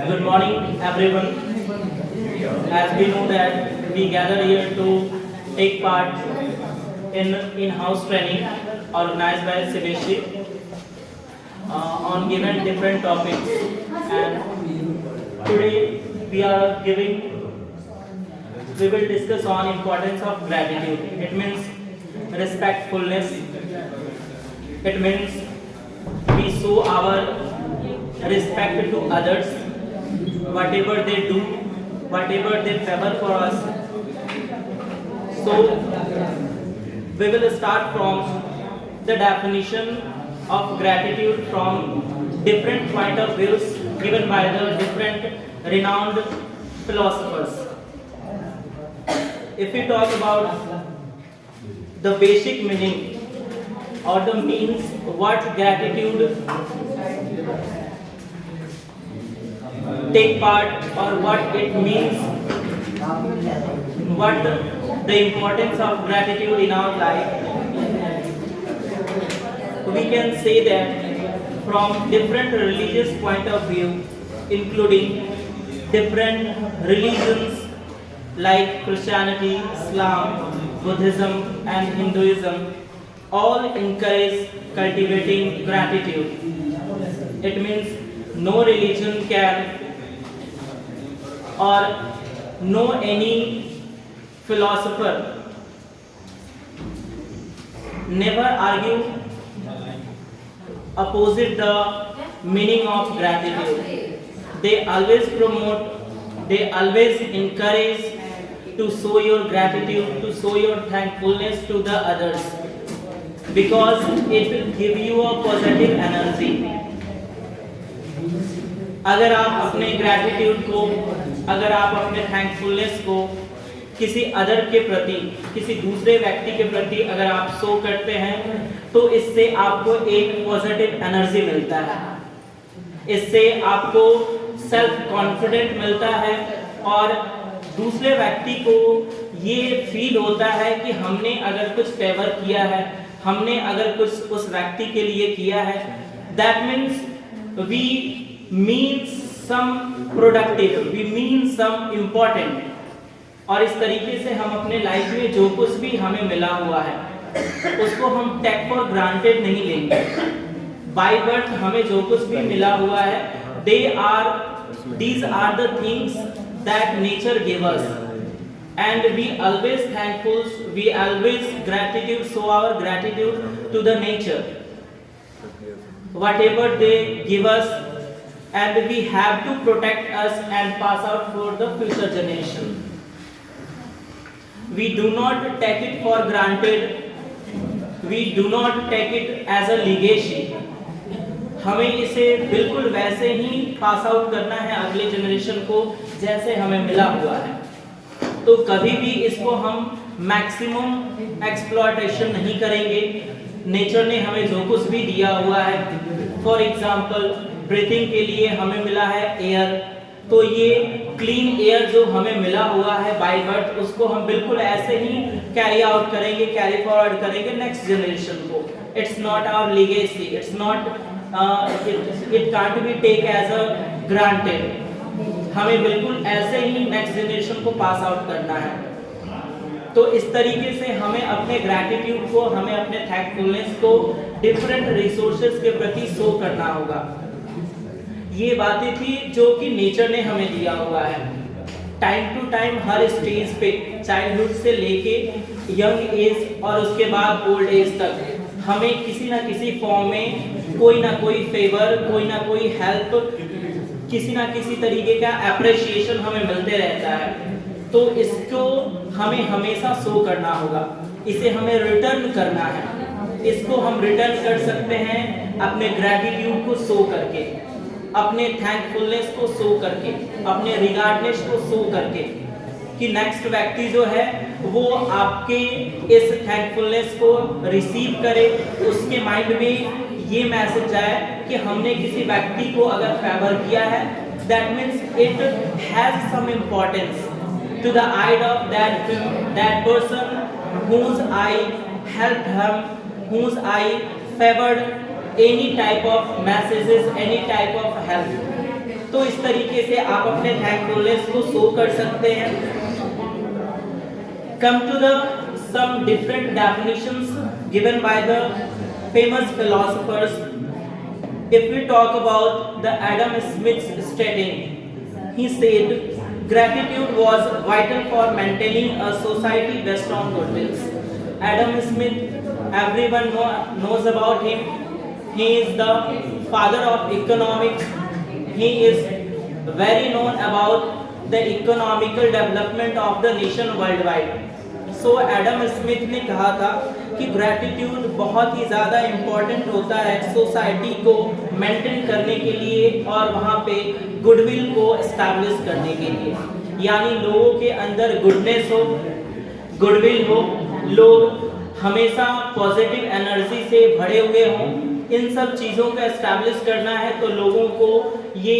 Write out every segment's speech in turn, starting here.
Good morning, everyone. As we know that we gather here to take part in in-house training organized by Sebeshi on given different topics, and today we will discuss on importance of gratitude. It means respectfulness. It means we show our respect to others, whatever they do, whatever they favor for us. So we will start from the definition of gratitude from different point of views given by the different renowned philosophers. If we talk about the basic meaning or the means what gratitude take part or what it means, what the importance of gratitude in our life, we can say that from different religious point of view, including different religions like Christianity, Islam, Buddhism and Hinduism, all encourage cultivating gratitude. It means no religion can or no any philosopher never argue opposite the meaning of gratitude. They always promote, they always encourage to show your gratitude, to show your thankfulness to the others, because it will give you a positive energy. अगर आप अपने gratitude को, अगर आप अपने thankfulness को किसी other के प्रति, किसी दूसरे व्यक्ति के प्रति अगर आप शो करते हैं, तो इससे आपको एक पॉजिटिव एनर्जी मिलता है, इससे आपको सेल्फ कॉन्फिडेंट मिलता है और दूसरे व्यक्ति को ये फील होता है कि हमने अगर कुछ फेवर किया है, हमने अगर कुछ उस व्यक्ति के लिए किया है, that means we mean some productive, we mean some important. और इस तरीके से हम अपने लाइफ में जो कुछ भी हमें मिला हुआ है उसको हम टेक फॉर ग्रांटेड नहीं लेंगे। बाय बर्थ हमें जो कुछ भी मिला हुआ है, these are the things that nature gave us, and we always thankful, we always gratitude, show our gratitude to the nature, whatever they give us, and we have to protect us and pass out for the future generation. We do not take it for granted, we do not take it as a legacy. हमें इसे बिल्कुल वैसे ही pass out करना है अगले generation को जैसे हमें मिला हुआ है। तो कभी भी इसको हम मैक्सिमम एक्सप्लॉयटेशन नहीं करेंगे। नेचर ने हमें जो कुछ भी दिया हुआ है, फॉर एग्जांपल ब्रीथिंग के लिए हमें मिला है एयर, तो ये क्लीन एयर जो हमें मिला हुआ है बाय बर्थ, उसको हम बिल्कुल ऐसे ही कैरी आउट करेंगे, कैरी फॉरवर्ड करेंगे नेक्स्ट जनरेशन को। It's not our legacy, it's not it can't be take as a granted. हमें बिल्कुल ऐसे ही नेक्स्ट जनरेशन को पास आउट करना है। तो इस तरीके से हमें अपने ग्रैटिट्यूड को, हमें अपने थैंकफुलनेस को डिफरेंट रिसोर्सेज के प्रति शो करना होगा। ये बातें थी जो कि नेचर ने हमें दिया हुआ है। टाइम टू टाइम हर स्टेज पे, चाइल्डहुड से लेके यंग एज और उसके बाद ओल्ड एज तक, हमें किसी ना किसी फॉर्म में कोई ना कोई फेवर, कोई ना कोई हेल्प, किसी ना किसी तरीके का अप्रिशिएशन हमें मिलते रहता है। तो इसको हमें हमेशा शो करना होगा, इसे हमें रिटर्न करना है। इसको हम रिटर्न कर सकते हैं अपने ग्रैटिट्यूड को शो करके, अपने थैंकफुलनेस को शो करके, अपने रिगार्डनेस को शो करके, कि नेक्स्ट व्यक्ति जो है वो आपके इस थैंकफुलनेस को रिसीव करे, उसके माइंड में ये मैसेज आए कि हमने किसी व्यक्ति को अगर फेवर किया है, that means it has some importance to the aid of that person whose I helped him, whose I favored any type of messages, any type of help. तो इस तरीके से आप अपने थैंकफुलनेस को शो कर सकते हैं। Come to the some different definitions given by the famous philosophers. If we talk about the Adam Smith's stating, he said gratitude was vital for maintaining a society based on goodwill. Adam Smith, everyone knows about him. He is the father of economics. He is very known about the economical development of the nation worldwide. So Adam Smith ने कहा था कि gratitude बहुत ही ज़्यादा important होता है society को maintain करने के लिए और वहाँ पे गुडविल को एस्टैब्लिश करने के लिए, यानी लोगों के अंदर गुडनेस हो, गुडविल हो, लोग हमेशा पॉजिटिव एनर्जी से भरे हुए हों। इन सब चीज़ों को एस्टैब्लिश करना है तो लोगों को ये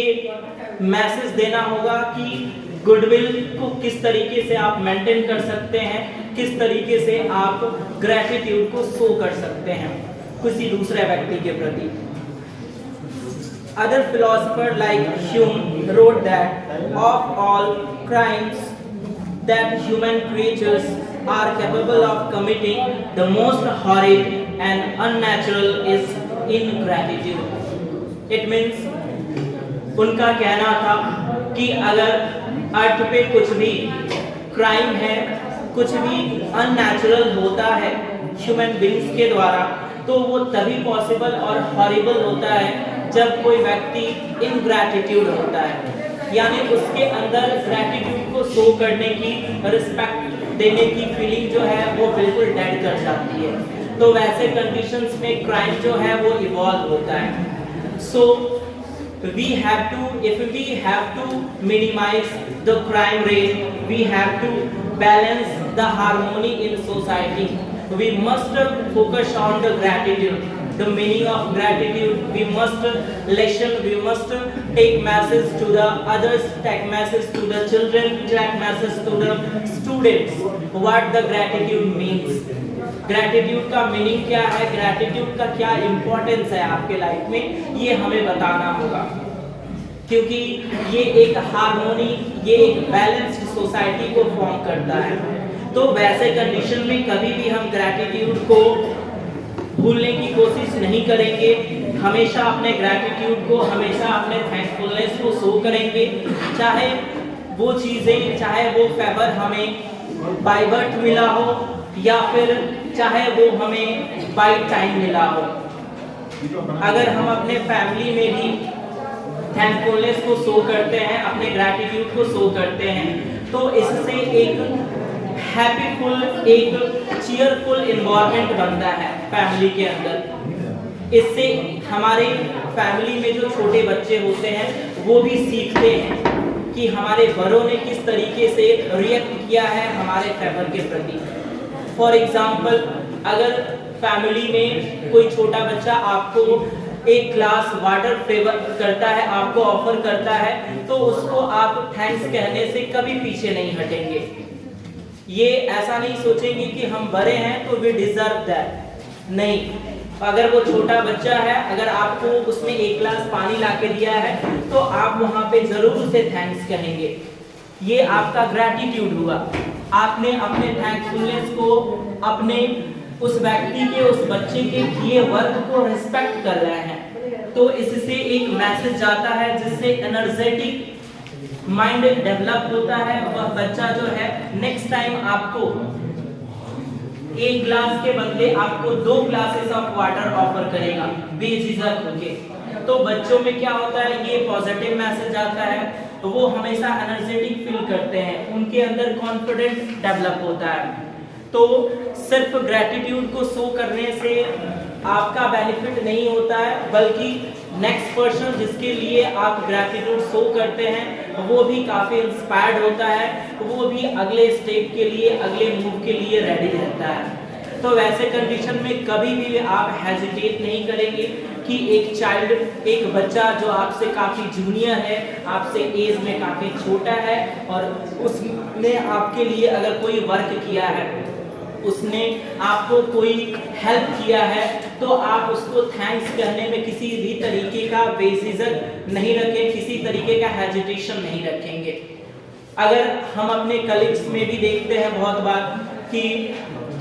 मैसेज देना होगा कि गुडविल को किस तरीके से आप मेंटेन कर सकते हैं, किस तरीके से आप ग्रैटिट्यूड को शो कर सकते हैं किसी दूसरे व्यक्ति के प्रति। Other philosopher like Hume wrote that of all crimes that human creatures are capable of committing, the most horrid and unnatural is ingratitude. It means उनका कहना था कि अगर अर्थ पे कुछ भी क्राइम है, कुछ भी अननेचुरल होता है ह्यूमन बीइंग्स के द्वारा, तो वो तभी पॉसिबल और हॉरिबल होता है जब कोई व्यक्ति इनग्रैटिट्यूड होता है, यानी उसके अंदर ग्रैटिट्यूड को शो करने की, रिस्पेक्ट देने की फीलिंग जो है वो बिल्कुल डेड कर जाती है। तो वैसे कंडीशंस में क्राइम जो है वो इवॉल्व होता है। सो we have to, if we have to minimize the crime rate, we have to balance the harmony in society. We must focus on the gratitude, the meaning of gratitude. We must listen, we must take message to the others, take message to the children, take message to the students what the gratitude means. Gratitude का meaning क्या है, gratitude का क्या importance है आपके life में, ये हमें बताना होगा, क्योंकि ये एक हार्मोनी, ये एक बैलेंस्ड सोसाइटी को फॉर्म करता है। तो वैसे कंडीशन में कभी भी हम ग्रैटिट्यूड को भूलने की कोशिश नहीं करेंगे, हमेशा अपने ग्रैटिट्यूड को, हमेशा अपने थैंकफुलनेस को शो करेंगे, चाहे वो चीज़ें, चाहे वो फेवर हमें बाय बर्थ मिला हो या फिर चाहे वो हमें बाय टाइम मिला हो। अगर हम अपने फैमिली में भी थैंकफुलनेस को शो करते हैं, अपने ग्रैटिट्यूड को शो करते हैं, तो इससे एक हैप्पीफुल, एक चीयरफुल एनवायरनमेंट बनता है फैमिली के अंदर। इससे हमारे फैमिली में जो छोटे बच्चे होते हैं वो भी सीखते हैं कि हमारे बड़ों ने किस तरीके से रिएक्ट किया है हमारे फेवर के प्रति। फॉर एग्जाम्पल, अगर फैमिली में कोई छोटा बच्चा आपको एक ग्लास वाटर फेवर करता है, आपको ऑफर करता है, तो उसको आप थैंक्स कहने से कभी पीछे नहीं हटेंगे। ये ऐसा नहीं सोचेंगे कि हम बड़े हैं तो वी डिजर्व दैट, नहीं। अगर वो छोटा बच्चा है, अगर आपको उसने एक गिलास पानी लाके दिया है तो आप वहाँ पे जरूर उसे थैंक्स कहेंगे। ये आपका ग्रैटिट्यूड हुआ, आपने अपने थैंकफुलनेस को, अपने उस व्यक्ति के, उस बच्चे के किए वर्क को रिस्पेक्ट कर रहे हैं। तो इससे एक मैसेज जाता है जिससे एनर्जेटिक माइंड डेवलप होता है। वह बच्चा जो है नेक्स्ट टाइम आपको एक ग्लास के बदले आपको 2 ग्लासेस ऑफ वाटर ऑफर करेगा बेझिझक होके। तो बच्चों में क्या होता है, ये पॉजिटिव मैसेज आता है, तो वो हमेशा एनर्जेटिक फील करते हैं, उनके अंदर कॉन्फिडेंस डेवलप होता है। तो सिर्फ ग्रैटिट्यूड को शो करने से आपका बेनिफिट नहीं होता है, बल्कि नेक्स्ट पर्सन जिसके लिए आप ग्रैटिट्यूड शो करते हैं वो भी काफ़ी इंस्पायर्ड होता है, वो भी अगले स्टेप के लिए, अगले मूव के लिए रेडी रहता है। तो वैसे कंडीशन में कभी भी आप हेजिटेट नहीं करेंगे कि एक चाइल्ड, एक बच्चा जो आपसे काफ़ी जूनियर है, आपसे एज में काफ़ी छोटा है और उसने आपके लिए अगर कोई वर्क किया है, उसने आपको कोई हेल्प किया है, तो आप उसको थैंक्स कहने में किसी भी तरीके का बेझिझक नहीं रखें, किसी तरीके का हेजिटेशन नहीं रखेंगे। अगर हम अपने कलीग्स में भी देखते हैं बहुत बार कि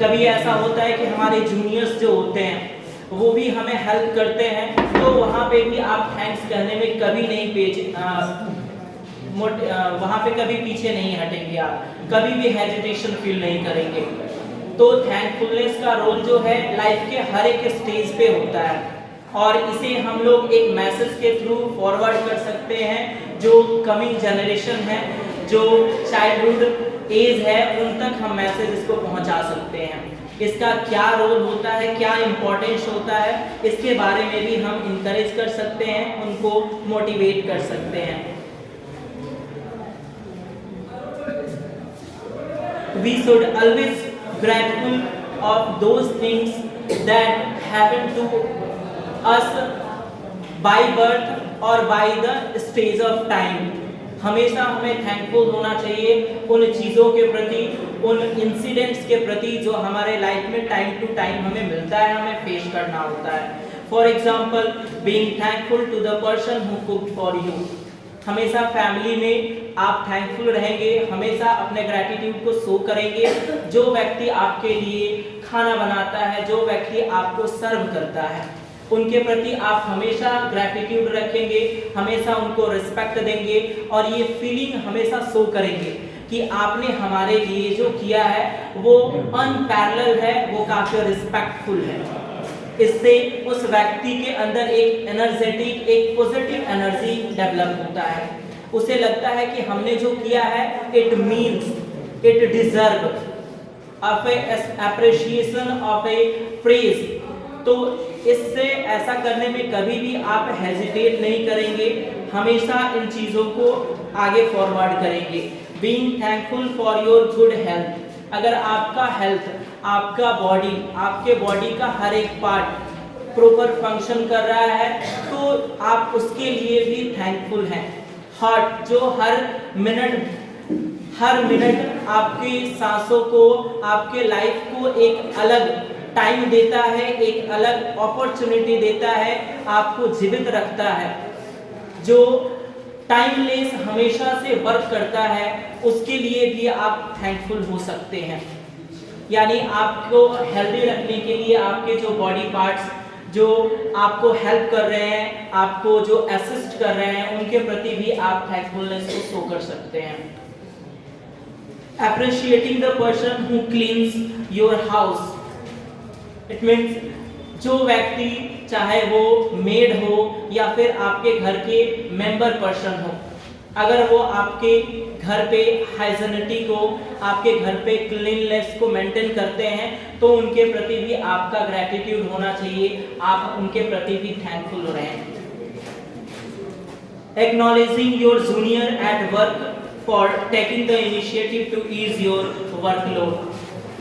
कभी ऐसा होता है कि हमारे जूनियर्स जो होते हैं वो भी हमें हेल्प करते हैं, तो वहाँ पे भी आप थैंक्स कहने में कभी नहीं वहाँ पे कभी पीछे नहीं हटेंगे, आप कभी भी हेजिटेशन फील नहीं करेंगे। तो थैंकफुलनेस का रोल जो है लाइफ के हर एक स्टेज पे होता है, और इसे हम लोग एक मैसेज के थ्रू फॉरवर्ड कर सकते हैं। जो कमिंग जनरेशन है, जो चाइल्डहुड एज है, उन तक हम मैसेज इसको पहुंचा सकते हैं। इसका क्या रोल होता है, क्या इम्पोर्टेंस होता है, इसके बारे में भी हम इनकरेज कर सकते हैं, उनको मोटिवेट कर सकते हैं। We should always grateful of those things that happen to us by birth or by the stage of time. हमेशा हमें थैंकफुल होना चाहिए उन चीज़ों के प्रति, उन इंसिडेंट्स के प्रति जो हमारे लाइफ में टाइम टू टाइम हमें मिलता है, हमें फेस करना होता है। For example, being thankful to the person who cooked for you. हमेशा फैमिली में आप थैंकफुल रहेंगे, हमेशा अपने ग्रैटिट्यूड को शो करेंगे। जो व्यक्ति आपके लिए खाना बनाता है, जो व्यक्ति आपको सर्व करता है, उनके प्रति आप हमेशा ग्रैटिट्यूड रखेंगे, हमेशा उनको रिस्पेक्ट देंगे, और ये फीलिंग हमेशा शो करेंगे कि आपने हमारे लिए जो किया है वो अनपैरेलल है, वो काफी रिस्पेक्टफुल है। इससे उस व्यक्ति के अंदर एक एनर्जेटिक, एक पॉजिटिव एनर्जी डेवलप होता है। उसे लगता है कि हमने जो किया है it means, it deserve of appreciation, of A praise. तो इससे ऐसा करने में कभी भी आप हेजिटेट नहीं करेंगे, हमेशा इन चीज़ों को आगे फॉरवर्ड करेंगे। Being thankful for your good health. अगर आपका हेल्थ, आपका बॉडी, आपके बॉडी का हर एक पार्ट प्रॉपर फंक्शन कर रहा है, तो आप उसके लिए भी थैंकफुल हैं। हार्ट जो हर मिनट आपकी सांसों को, आपके लाइफ को एक अलग टाइम देता है, एक अलग अपॉर्चुनिटी देता है, आपको जीवित रखता है। जो टाइमलेस हमेशा से वर्क करता है, उसके लिए भी आप थैंकफुल हो सकते हैं। यानी आपको हेल्दी रखने के लिए आपके जो बॉडी पार्ट्स जो आपको हेल्प कर रहे हैं, आपको जो असिस्ट कर रहे हैं, उनके प्रति भी आप थैंकफुलनेस को शो कर सकते हैं। Appreciating the person who cleans your house. It means जो व्यक्ति, चाहे वो मेड हो या फिर आपके घर के मेंबर पर्सन हो, अगर वो आपके घर पे हाइजीनिटी को, आपके घर पे क्लीननेस को मेंटेन करते हैं, तो उनके प्रति भी आपका ग्रैटिट्यूड होना चाहिए, आप उनके प्रति भी थैंकफुल रहें। Acknowledging your junior at work for taking the initiative to ease your workload.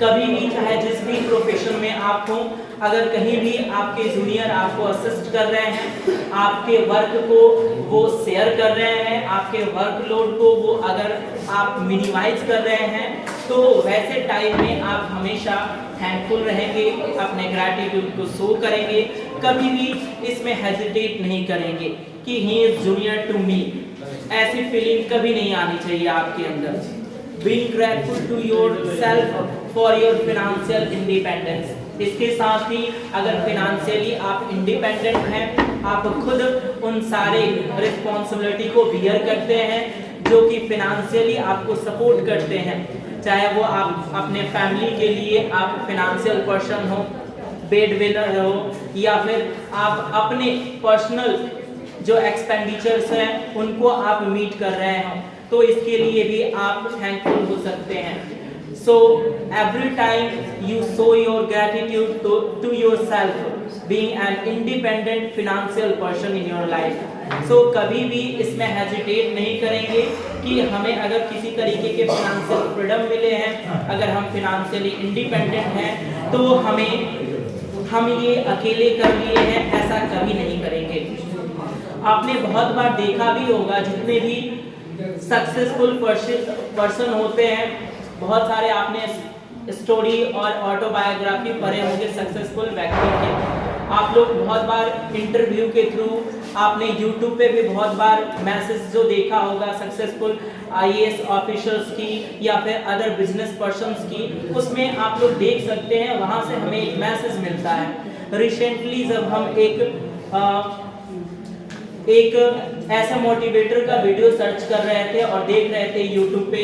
कभी भी, चाहे जिस भी प्रोफेशन में आप हो, अगर कहीं भी आपके जूनियर आपको असिस्ट कर रहे हैं, आपके वर्क को वो शेयर कर रहे हैं, आपके वर्कलोड को वो अगर आप मिनिमाइज कर रहे हैं, तो वैसे टाइम में आप हमेशा थैंकफुल रहेंगे, अपने ग्रैटिट्यूड को शो करेंगे, कभी भी इसमें हेजिटेट नहीं करेंगे कि he is junior to me. ऐसी फीलिंग कभी नहीं आनी चाहिए आपके अंदर। Being grateful to yourself for your financial independence. इसके साथ ही अगर फिनेंशियली आप इंडिपेंडेंट हैं, आप खुद उन सारे रिस्पॉन्सिबिलिटी को बियर करते हैं जो कि फिनेंशियली आपको सपोर्ट करते हैं, चाहे वो आप अपने फैमिली के लिए आप फिनेंशियल पर्सन हो, बेड विनर हो, या फिर आप अपने पर्सनल जो एक्सपेंडिचर्स हैं उनको आप मीट कर रहे हो, तो इसके लिए भी आप थैंकफुल हो सकते हैं। So every time you show your gratitude to yourself, being an independent financial person in your life. So कभी भी इसमें हेजिटेट नहीं करेंगे कि हमें अगर किसी तरीके के फिनेंशियल फ्रीडम मिले हैं, अगर हम फिनेंशियली इंडिपेंडेंट हैं, तो हम ये अकेले कर लिए हैं, ऐसा कभी नहीं करेंगे। आपने बहुत बार देखा भी होगा, जितने भी सक्सेसफुल पर्सन होते हैं, बहुत सारे आपने स्टोरी और ऑटोबायोग्राफी पढ़े होंगे सक्सेसफुल व्यक्ति के, आप लोग बहुत बार इंटरव्यू के थ्रू, आपने यूट्यूब पे भी बहुत बार मैसेज जो देखा होगा सक्सेसफुल आईएएस ऑफिसर्स की या फिर अदर बिजनेस पर्सन्स की, उसमें आप लोग देख सकते हैं वहां से हमें एक मैसेज मिलता है। रिसेंटली जब हम एक ऐसा मोटिवेटर का वीडियो सर्च कर रहे थे और देख रहे थे यूट्यूब पे,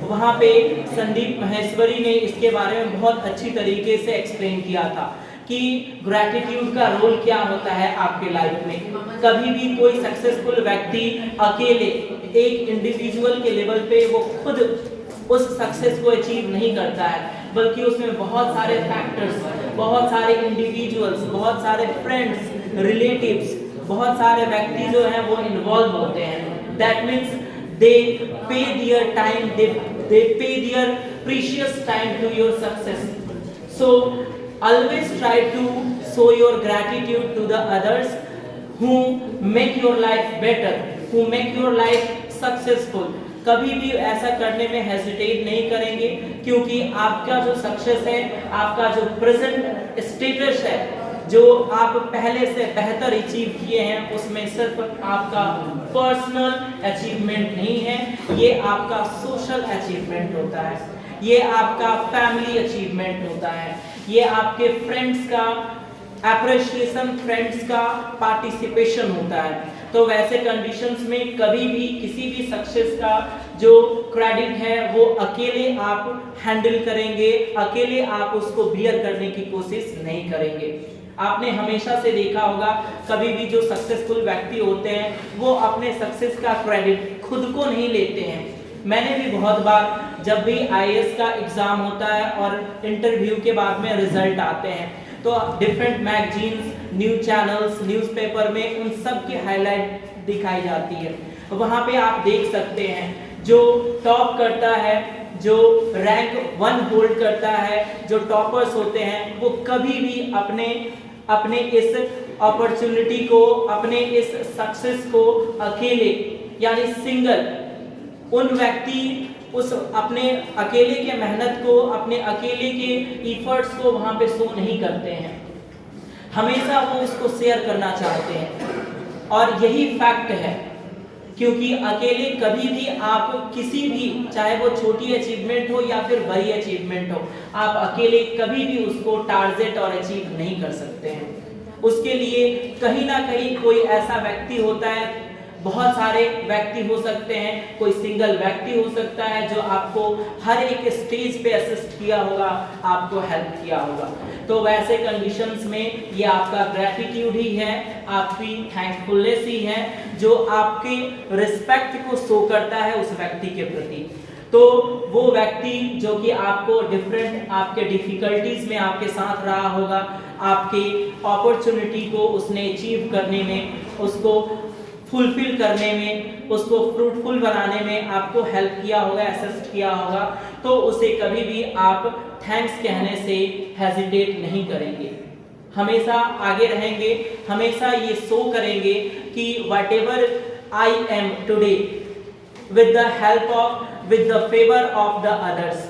वहाँ पे संदीप महेश्वरी ने इसके बारे में बहुत अच्छी तरीके से एक्सप्लेन किया था कि ग्रैटिट्यूड का रोल क्या होता है आपके लाइफ में। कभी भी कोई सक्सेसफुल व्यक्ति अकेले एक इंडिविजुअल के लेवल पे वो खुद उस सक्सेस को अचीव नहीं करता है, बल्कि उसमें बहुत सारे फैक्टर्स, बहुत सारे इंडिविजुअल्स, बहुत सारे फ्रेंड्स, रिलेटिव्स, बहुत सारे व्यक्ति जो हैं वो इन्वॉल्व होते हैं। दैट मीन्स दे पे their time, they pay their precious time to your success. So always try to show your gratitude to the others who make your life better, who make your life successful. कभी भी ऐसा करने में hesitate नहीं करेंगे, क्योंकि आपका जो सक्सेस है, आपका जो प्रेजेंट स्टेटस है, जो आप पहले से बेहतर अचीव किए हैं, उसमें सिर्फ आपका पर्सनल अचीवमेंट नहीं है, ये आपका सोशल अचीवमेंट होता है, ये आपका फैमिली अचीवमेंट होता है, ये आपके फ्रेंड्स का अप्रिशिएशन, फ्रेंड्स का पार्टिसिपेशन होता है। तो वैसे कंडीशंस में कभी भी किसी भी सक्सेस का जो क्रेडिट है वो अकेले आप हैंडल करेंगे, अकेले आप उसको बियर करने की कोशिश नहीं करेंगे। आपने हमेशा से देखा होगा, कभी भी जो सक्सेसफुल व्यक्ति होते हैं वो अपने सक्सेस का क्रेडिट खुद को नहीं लेते हैं। मैंने भी बहुत बार, जब भी आईएएस का एग्जाम होता है और इंटरव्यू के बाद में रिजल्ट आते हैं, तो different magazines, news channels, newspaper में उन सब की हाईलाइट दिखाई जाती है। वहाँ पे आप देख सकते हैं जो टॉप करता है, जो रैंक 1 होल्ड करता है, जो टॉपर्स होते हैं, वो कभी भी अपने इस अपॉर्चुनिटी को, अपने इस सक्सेस को अकेले यानी सिंगल, उन व्यक्ति उस अपने अकेले के मेहनत को, अपने अकेले के इफर्ट्स को वहां पे शो नहीं करते हैं, हमेशा वो उसको शेयर करना चाहते हैं। और यही फैक्ट है, क्योंकि अकेले कभी भी आप किसी भी, चाहे वो छोटी अचीवमेंट हो या फिर बड़ी अचीवमेंट हो, आप अकेले कभी भी उसको टारगेट और अचीव नहीं कर सकते हैं। उसके लिए कहीं ना कहीं कोई ऐसा व्यक्ति होता है, बहुत सारे व्यक्ति हो सकते हैं, कोई सिंगल व्यक्ति हो सकता है जो आपको हर एक स्टेज पे असिस्ट किया होगा, आपको हेल्प किया होगा। तो वैसे कंडीशंस में ये आपका ग्रैटिट्यूड ही है, आपकी थैंकफुलनेस ही है, जो आपके रिस्पेक्ट को शो करता है उस व्यक्ति के प्रति। तो वो व्यक्ति जो कि आपको डिफरेंट, आपके डिफिकल्टीज में आपके साथ रहा होगा, आपकी अपॉर्चुनिटी को उसने अचीव करने में, उसको फुलफिल करने में, उसको फ्रूटफुल बनाने में आपको हेल्प किया होगा, असिस्ट किया होगा, तो उसे कभी भी आप थैंक्स कहने से हेजिटेट नहीं करेंगे, हमेशा आगे रहेंगे, हमेशा ये शो करेंगे कि whatever I am today with the help of, with the favour of the others.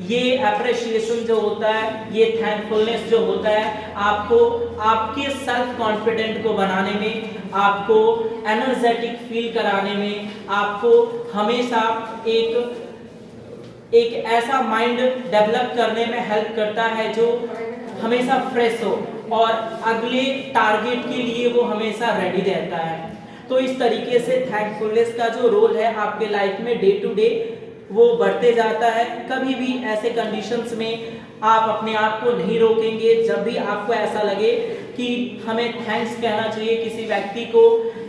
ये अप्रिशिएशन जो होता है, ये थैंकफुलनेस जो होता है, आपको आपके सेल्फ कॉन्फिडेंट को बनाने में, आपको एनर्जेटिक फील कराने में, आपको हमेशा एक ऐसा माइंड डेवलप करने में हेल्प करता है जो हमेशा फ्रेश हो और अगले टारगेट के लिए वो हमेशा रेडी रहता है। तो इस तरीके से थैंकफुलनेस का जो रोल है आपके लाइफ में डे टू डे वो बढ़ते जाता है। कभी भी ऐसे कंडीशंस में आप अपने आप को नहीं रोकेंगे। जब भी आपको ऐसा लगे कि हमें थैंक्स कहना चाहिए किसी व्यक्ति को,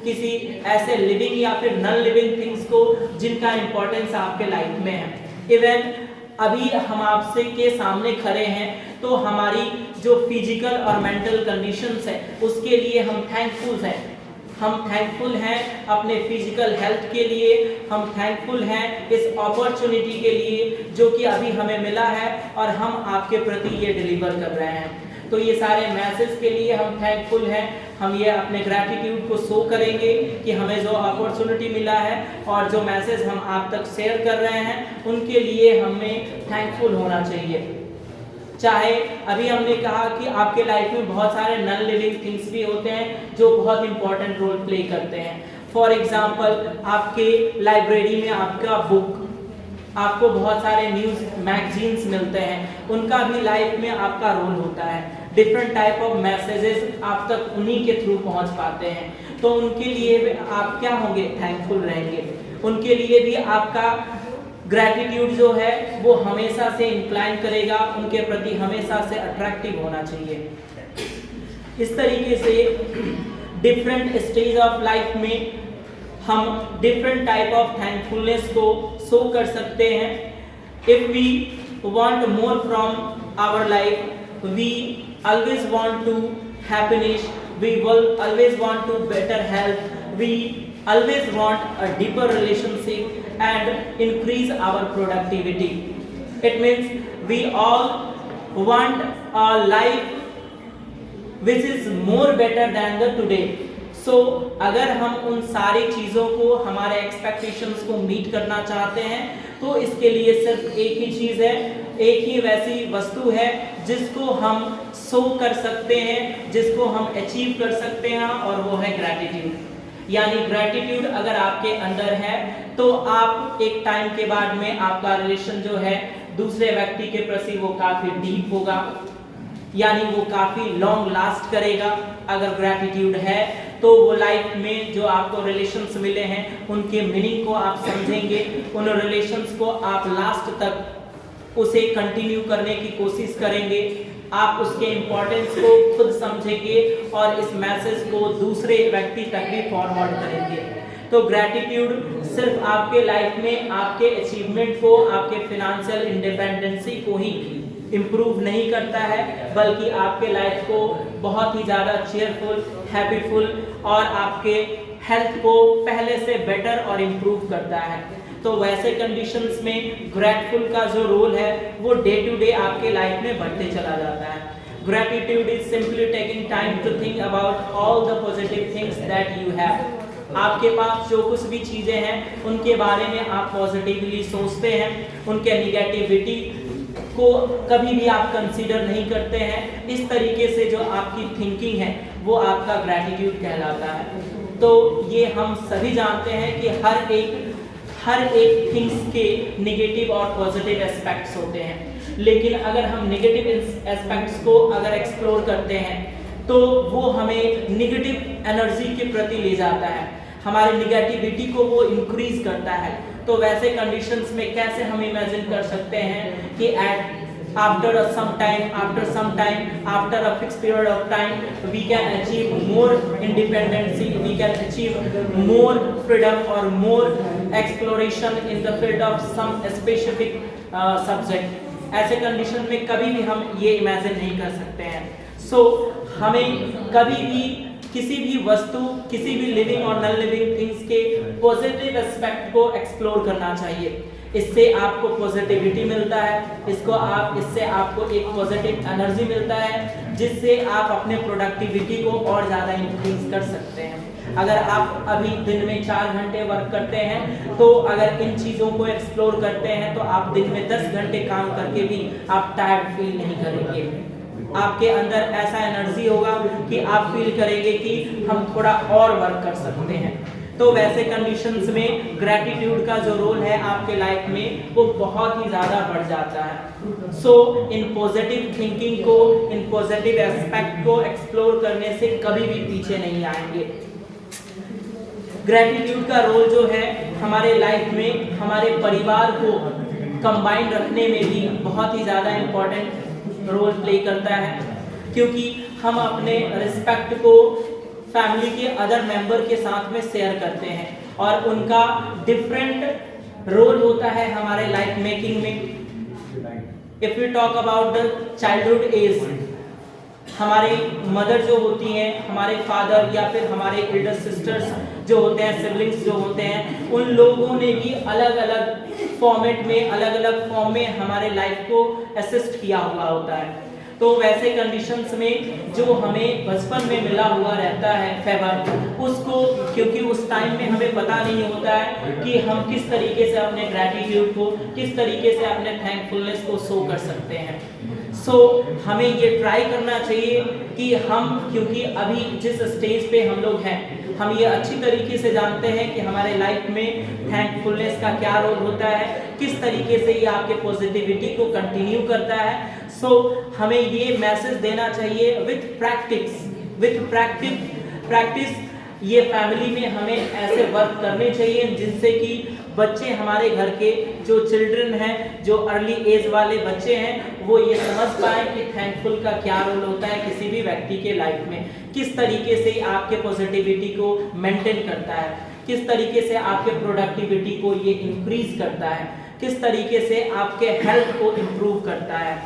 किसी ऐसे लिविंग या फिर नॉन लिविंग थिंग्स को जिनका इंपॉर्टेंस आपके लाइफ में है। इवन अभी हम आपसे के सामने खड़े हैं तो हमारी जो फिजिकल और मेंटल कंडीशंस है उसके लिए हम थैंकफुल हैं। हम थैंकफुल हैं अपने फिजिकल हेल्थ के लिए, हम थैंकफुल हैं इस अपॉर्चुनिटी के लिए जो कि अभी हमें मिला है और हम आपके प्रति ये डिलीवर कर रहे हैं। तो ये सारे मैसेज के लिए हम थैंकफुल हैं। हम ये अपने ग्रैटिट्यूड को शो करेंगे कि हमें जो अपॉर्चुनिटी मिला है और जो मैसेज हम आप तक शेयर कर रहे हैं उनके लिए हमें थैंकफुल होना चाहिए। चाहे अभी हमने कहा कि आपके लाइफ में बहुत सारे नॉन लिविंग थिंग्स भी होते हैं जो बहुत इंपॉर्टेंट रोल प्ले करते हैं। फॉर एग्जाम्पल, आपके लाइब्रेरी में आपका बुक, आपको बहुत सारे न्यूज़ मैगजीन्स मिलते हैं, उनका भी लाइफ में आपका रोल होता है। डिफरेंट टाइप ऑफ मैसेजेस आप तक उन्हीं के थ्रू पहुंच पाते हैं, तो उनके लिए आप क्या होंगे, थैंकफुल रहेंगे। उनके लिए भी आपका ग्रैटिट्यूड जो है वो हमेशा से इंक्लाइन करेगा, उनके प्रति हमेशा से अट्रैक्टिव होना चाहिए। इस तरीके से डिफरेंट स्टेज ऑफ लाइफ में हम डिफरेंट टाइप ऑफ थैंकफुलनेस को शो कर सकते हैं। If we want more from our life, we always want to happiness, we will always want to better health, we always want a deeper relationship and increase our productivity. It means we all want a life which is more better than the today. So अगर हम उन सारी चीज़ों को, हमारे expectations को meet करना चाहते हैं, तो इसके लिए सिर्फ एक ही चीज़ है, एक ही वैसी वस्तु है जिसको हम शो कर सकते हैं, जिसको हम अचीव कर सकते हैं, और वो है ग्रैटिट्यूड। यानी ग्रैटिट्यूड अगर आपके अंदर है तो आप एक टाइम के बाद में आपका रिलेशन जो है दूसरे व्यक्ति के प्रति वो काफ़ी डीप होगा, यानी वो काफ़ी लॉन्ग लास्ट करेगा। अगर ग्रैटिट्यूड है तो वो लाइफ में जो आपको रिलेशंस मिले हैं उनके मीनिंग को आप समझेंगे, उन रिलेशंस को आप लास्ट तक उसे कंटिन्यू करने की कोशिश करेंगे, आप उसके इम्पोर्टेंस को खुद समझेंगे और इस मैसेज को दूसरे व्यक्ति तक भी फॉरवर्ड करेंगे। तो ग्रैटिट्यूड सिर्फ आपके लाइफ में आपके अचीवमेंट को, आपके फिनेंशियल इंडिपेंडेंसी को ही इम्प्रूव नहीं करता है, बल्कि आपके लाइफ को बहुत ही ज़्यादा चेयरफुल, हैप्पीफुल और आपके हेल्थ को पहले से बेटर और इम्प्रूव करता है। तो वैसे कंडीशंस में ग्रैटफुल का जो रोल है वो डे टू डे आपके लाइफ में बढ़ते चला जाता है। Gratitude is simply taking time to think about all the positive things that you have. आपके पास जो कुछ भी चीज़ें हैं उनके बारे में आप पॉजिटिवली सोचते हैं, उनके निगेटिविटी को कभी भी आप कंसीडर नहीं करते हैं। इस तरीके से जो आपकी थिंकिंग है वो आपका ग्रैटिट्यूड कहलाता है। तो ये हम सभी जानते हैं कि हर एक थिंग्स के नेगेटिव और पॉजिटिव एस्पेक्ट्स होते हैं, लेकिन अगर हम नेगेटिव एस्पेक्ट्स को अगर एक्सप्लोर करते हैं तो वो हमें नेगेटिव एनर्जी के प्रति ले जाता है, हमारी नेगेटिविटी को वो इंक्रीज करता है। तो वैसे कंडीशंस में कैसे हम इमेजिन कर सकते हैं कि after some time, after a fixed period of time, we can achieve more independence, we can achieve more freedom or more exploration in the field of some specific subject। ऐसे condition में कभी भी हम ये इमेजिन नहीं कर सकते हैं। सो हमें कभी भी किसी भी वस्तु, किसी भी लिविंग और नॉन लिविंग थिंग्स के पॉजिटिव एस्पेक्ट को एक्सप्लोर करना चाहिए। इससे आपको पॉजिटिविटी मिलता है, इससे आपको एक पॉजिटिव एनर्जी मिलता है, जिससे आप अपने प्रोडक्टिविटी को और ज़्यादा इंक्रीज कर सकते हैं। अगर आप अभी दिन में 4 घंटे वर्क करते हैं तो अगर इन चीज़ों को एक्सप्लोर करते हैं तो आप दिन में 10 घंटे काम करके भी आप टायर्ड फील नहीं करेंगे। आपके अंदर ऐसा एनर्जी होगा कि आप फील करेंगे कि हम थोड़ा और वर्क कर सकते हैं। तो वैसे कंडीशंस में ग्रैटिट्यूड का जो रोल है आपके लाइफ में वो बहुत ही ज़्यादा बढ़ जाता है। सो इन पॉजिटिव थिंकिंग को, इन पॉजिटिव एस्पेक्ट को एक्सप्लोर करने से कभी भी पीछे नहीं आएंगे। ग्रैटिट्यूड का रोल जो है हमारे लाइफ में हमारे परिवार को कंबाइन रखने में भी बहुत ही ज़्यादा इम्पोर्टेंट रोल प्ले करता है, क्योंकि हम अपने रिस्पेक्ट को फैमिली के अदर मेंबर के साथ में शेयर करते हैं और उनका डिफरेंट रोल होता है हमारे लाइफ मेकिंग में। If you talk about the childhood age, हमारी मदर जो होती हैं, हमारे फादर या फिर हमारे एल्डर सिस्टर्स जो होते हैं, सिबलिंग्स जो होते हैं, उन लोगों ने भी अलग अलग फॉर्मेट में, अलग अलग फॉर्म में हमारे लाइफ को असिस्ट किया हुआ होता है। तो वैसे कंडीशंस में जो हमें बचपन में मिला हुआ रहता है फेवर, उसको क्योंकि उस टाइम में हमें पता नहीं होता है कि हम किस तरीके से अपने ग्रैटिट्यूड को, किस तरीके से अपने थैंकफुलनेस को शो कर सकते हैं। सो हमें ये ट्राई करना चाहिए कि हम, क्योंकि अभी जिस स्टेज पे हम लोग हैं, हम ये अच्छी तरीके से जानते हैं कि हमारे लाइफ में थैंकफुलनेस का क्या रोल होता है, किस तरीके से ये आपके पॉजिटिविटी को कंटिन्यू करता है। सो हमें ये मैसेज देना चाहिए विथ प्रैक्टिस। ये फैमिली में हमें ऐसे वर्क करने चाहिए जिनसे कि बच्चे, हमारे घर के जो चिल्ड्रन हैं, जो अर्ली एज वाले बच्चे हैं, वो ये समझ पाए कि थैंकफुल का क्या रोल होता है किसी भी व्यक्ति के लाइफ में, किस तरीके से आपके पॉजिटिविटी को मेंटेन करता है, किस तरीके से आपके प्रोडक्टिविटी को ये इंक्रीज करता है, किस तरीके से आपके हेल्थ को इम्प्रूव करता है।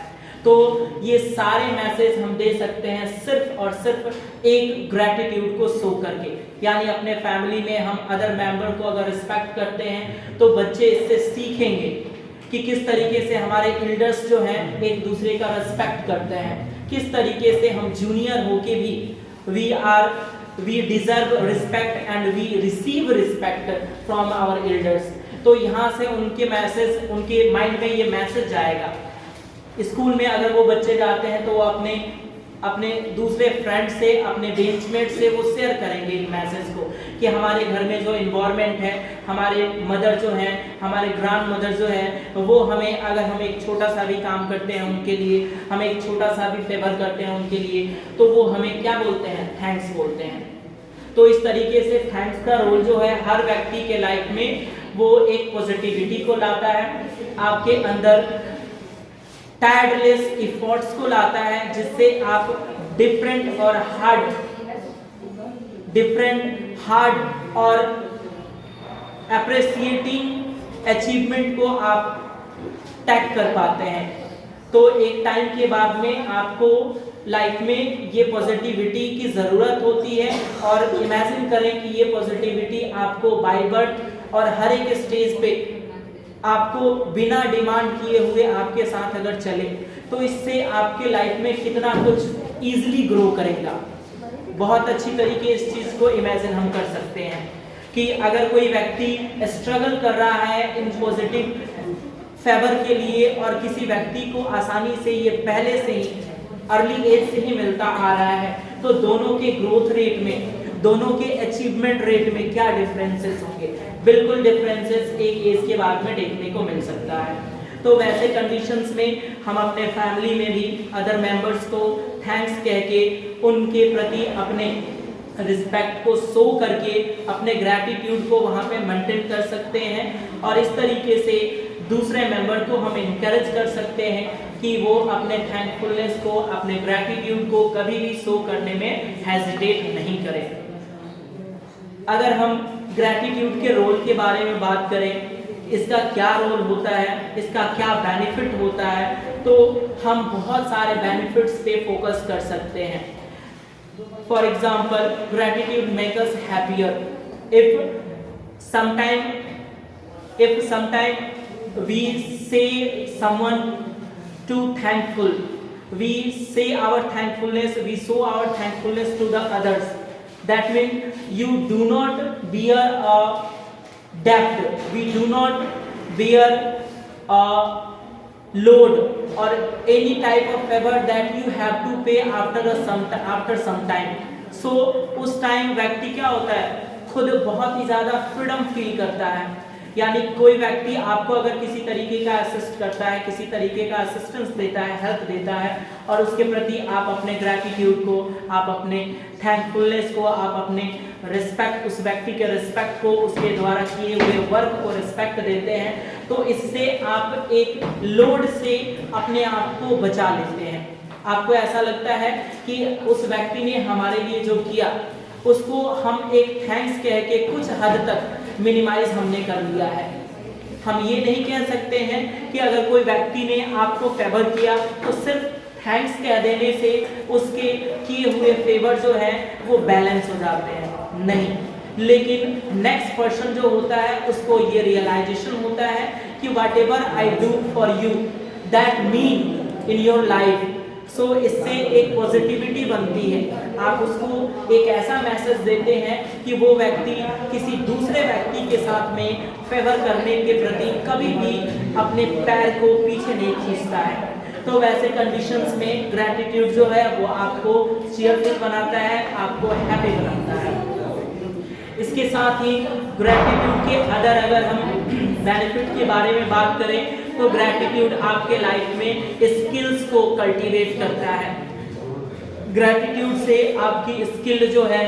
तो ये सारे मैसेज हम दे सकते हैं सिर्फ और सिर्फ एक ग्रैटिट्यूड को शो करके। यानी अपने फैमिली में हम अदर मेंबर को अगर रिस्पेक्ट करते हैं तो बच्चे इससे सीखेंगे कि किस तरीके से हमारे एल्डर्स जो हैं एक दूसरे का रिस्पेक्ट करते हैं, किस तरीके से हम जूनियर होके भी we deserve respect and we receive respect from our elders. तो यहाँ से उनके माइंड में ये मैसेज जाएगा। स्कूल में अगर वो बच्चे जाते हैं तो वो अपने दूसरे फ्रेंड से, अपने बेंचमेट से वो शेयर करेंगे इन मैसेज को कि हमारे घर में जो इन्वायरमेंट है, हमारे मदर जो है, हमारे ग्रैंड मदर जो है, वो हमें, अगर हम एक छोटा सा भी काम करते हैं उनके लिए, हम एक छोटा सा भी फेवर करते हैं उनके लिए, तो वो हमें क्या बोलते हैं? थैंक्स बोलते हैं। तो इस तरीके से थैंक्स का रोल जो है हर व्यक्ति के लाइफ में वो एक पॉजिटिविटी को लाता है, आपके अंदर टायर्डलेस एफर्ट्स को लाता है, जिससे आप डिफरेंट हार्ड और अप्रिशिएटिंग अचीवमेंट को आप टैग कर पाते हैं। तो एक टाइम के बाद में आपको लाइफ में ये पॉजिटिविटी की ज़रूरत होती है, और इमेजिन करें कि ये पॉजिटिविटी आपको बाय बर्थ और हर एक स्टेज पे आपको बिना डिमांड किए हुए आपके साथ अगर चले, तो इससे आपके लाइफ में कितना कुछ इजीली ग्रो करेगा। बहुत अच्छी तरीके इस चीज़ को इमेजिन हम कर सकते हैं कि अगर कोई व्यक्ति स्ट्रगल कर रहा है इन पॉजिटिव फेवर के लिए, और किसी व्यक्ति को आसानी से ये पहले से ही अर्ली एज से ही मिलता आ रहा है, तो दोनों के ग्रोथ रेट में, दोनों के अचीवमेंट रेट में क्या डिफरेंसेस होंगे? बिल्कुल डिफरेंसेस एक एज के बाद में देखने को मिल सकता है। तो वैसे कंडीशंस में हम अपने फैमिली में भी अदर मेंबर्स को थैंक्स कह के उनके प्रति अपने रिस्पेक्ट को शो करके अपने ग्रैटिट्यूड को वहाँ पे मेंटेन कर सकते हैं, और इस तरीके से दूसरे मेंबर को हम इनकरेज कर सकते हैं कि वो अपने थैंकफुलनेस को, अपने ग्रैटिट्यूड को कभी भी शो करने में हेजिटेट नहीं करें। अगर हम ग्रैटिट्यूड के रोल के बारे में बात करें, इसका क्या रोल होता है, इसका क्या बेनिफिट होता है, तो हम बहुत सारे बेनिफिट्स पे फोकस कर सकते हैं। For example, gratitude make us happier. If sometime we say someone to thankful, we say our thankfulness, we show our thankfulness to the others. That means you do not bear a debt, we do not bear a load or any type of favor that you have to pay after some time. So उस time व्यक्ति क्या होता है, खुद बहुत ही ज़्यादा freedom feel करता है। यानी कोई व्यक्ति आपको अगर किसी तरीके का असिस्ट करता है, किसी तरीके का असिस्टेंस देता है, हेल्प देता है, और उसके प्रति आप अपने ग्रैटिट्यूड को, आप अपने थैंकफुलनेस को, आप अपने रिस्पेक्ट, उस व्यक्ति के रिस्पेक्ट को, उसके द्वारा किए हुए वर्क को रिस्पेक्ट देते हैं, तो इससे आप एक लोड से अपने आप को बचा लेते हैं। आपको ऐसा लगता है कि उस व्यक्ति ने हमारे लिए जो किया, उसको हम एक थैंक्स कह के कुछ हद तक मिनिमाइज हमने कर लिया है। हम ये नहीं कह सकते हैं कि अगर कोई व्यक्ति ने आपको फेवर किया तो सिर्फ थैंक्स कह देने से उसके किए हुए फेवर जो है वो बैलेंस हो जाते हैं, नहीं। लेकिन नेक्स्ट पर्सन जो होता है उसको ये रियलाइजेशन होता है कि whatever I do for you that mean in your life. So इससे एक पॉजिटिविटी बनती है, आप उसको एक ऐसा मैसेज देते हैं कि वो व्यक्ति किसी दूसरे व्यक्ति के साथ में फेवर करने के प्रति कभी भी अपने पैर को पीछे नहीं खींचता है। तो वैसे कंडीशंस में ग्रेटिट्यूड जो है वो आपको चीयरफुल बनाता है, आपको हैप्पी बनाता है। इसके साथ ही ग्रेटिट्यूड के अगर हम बेनिफिट के बारे में बात करें तो ग्रेटिट्यूड आपके लाइफ में स्किल्स को कल्टीवेट करता है। ग्रेटिट्यूड से आपकी स्किल जो है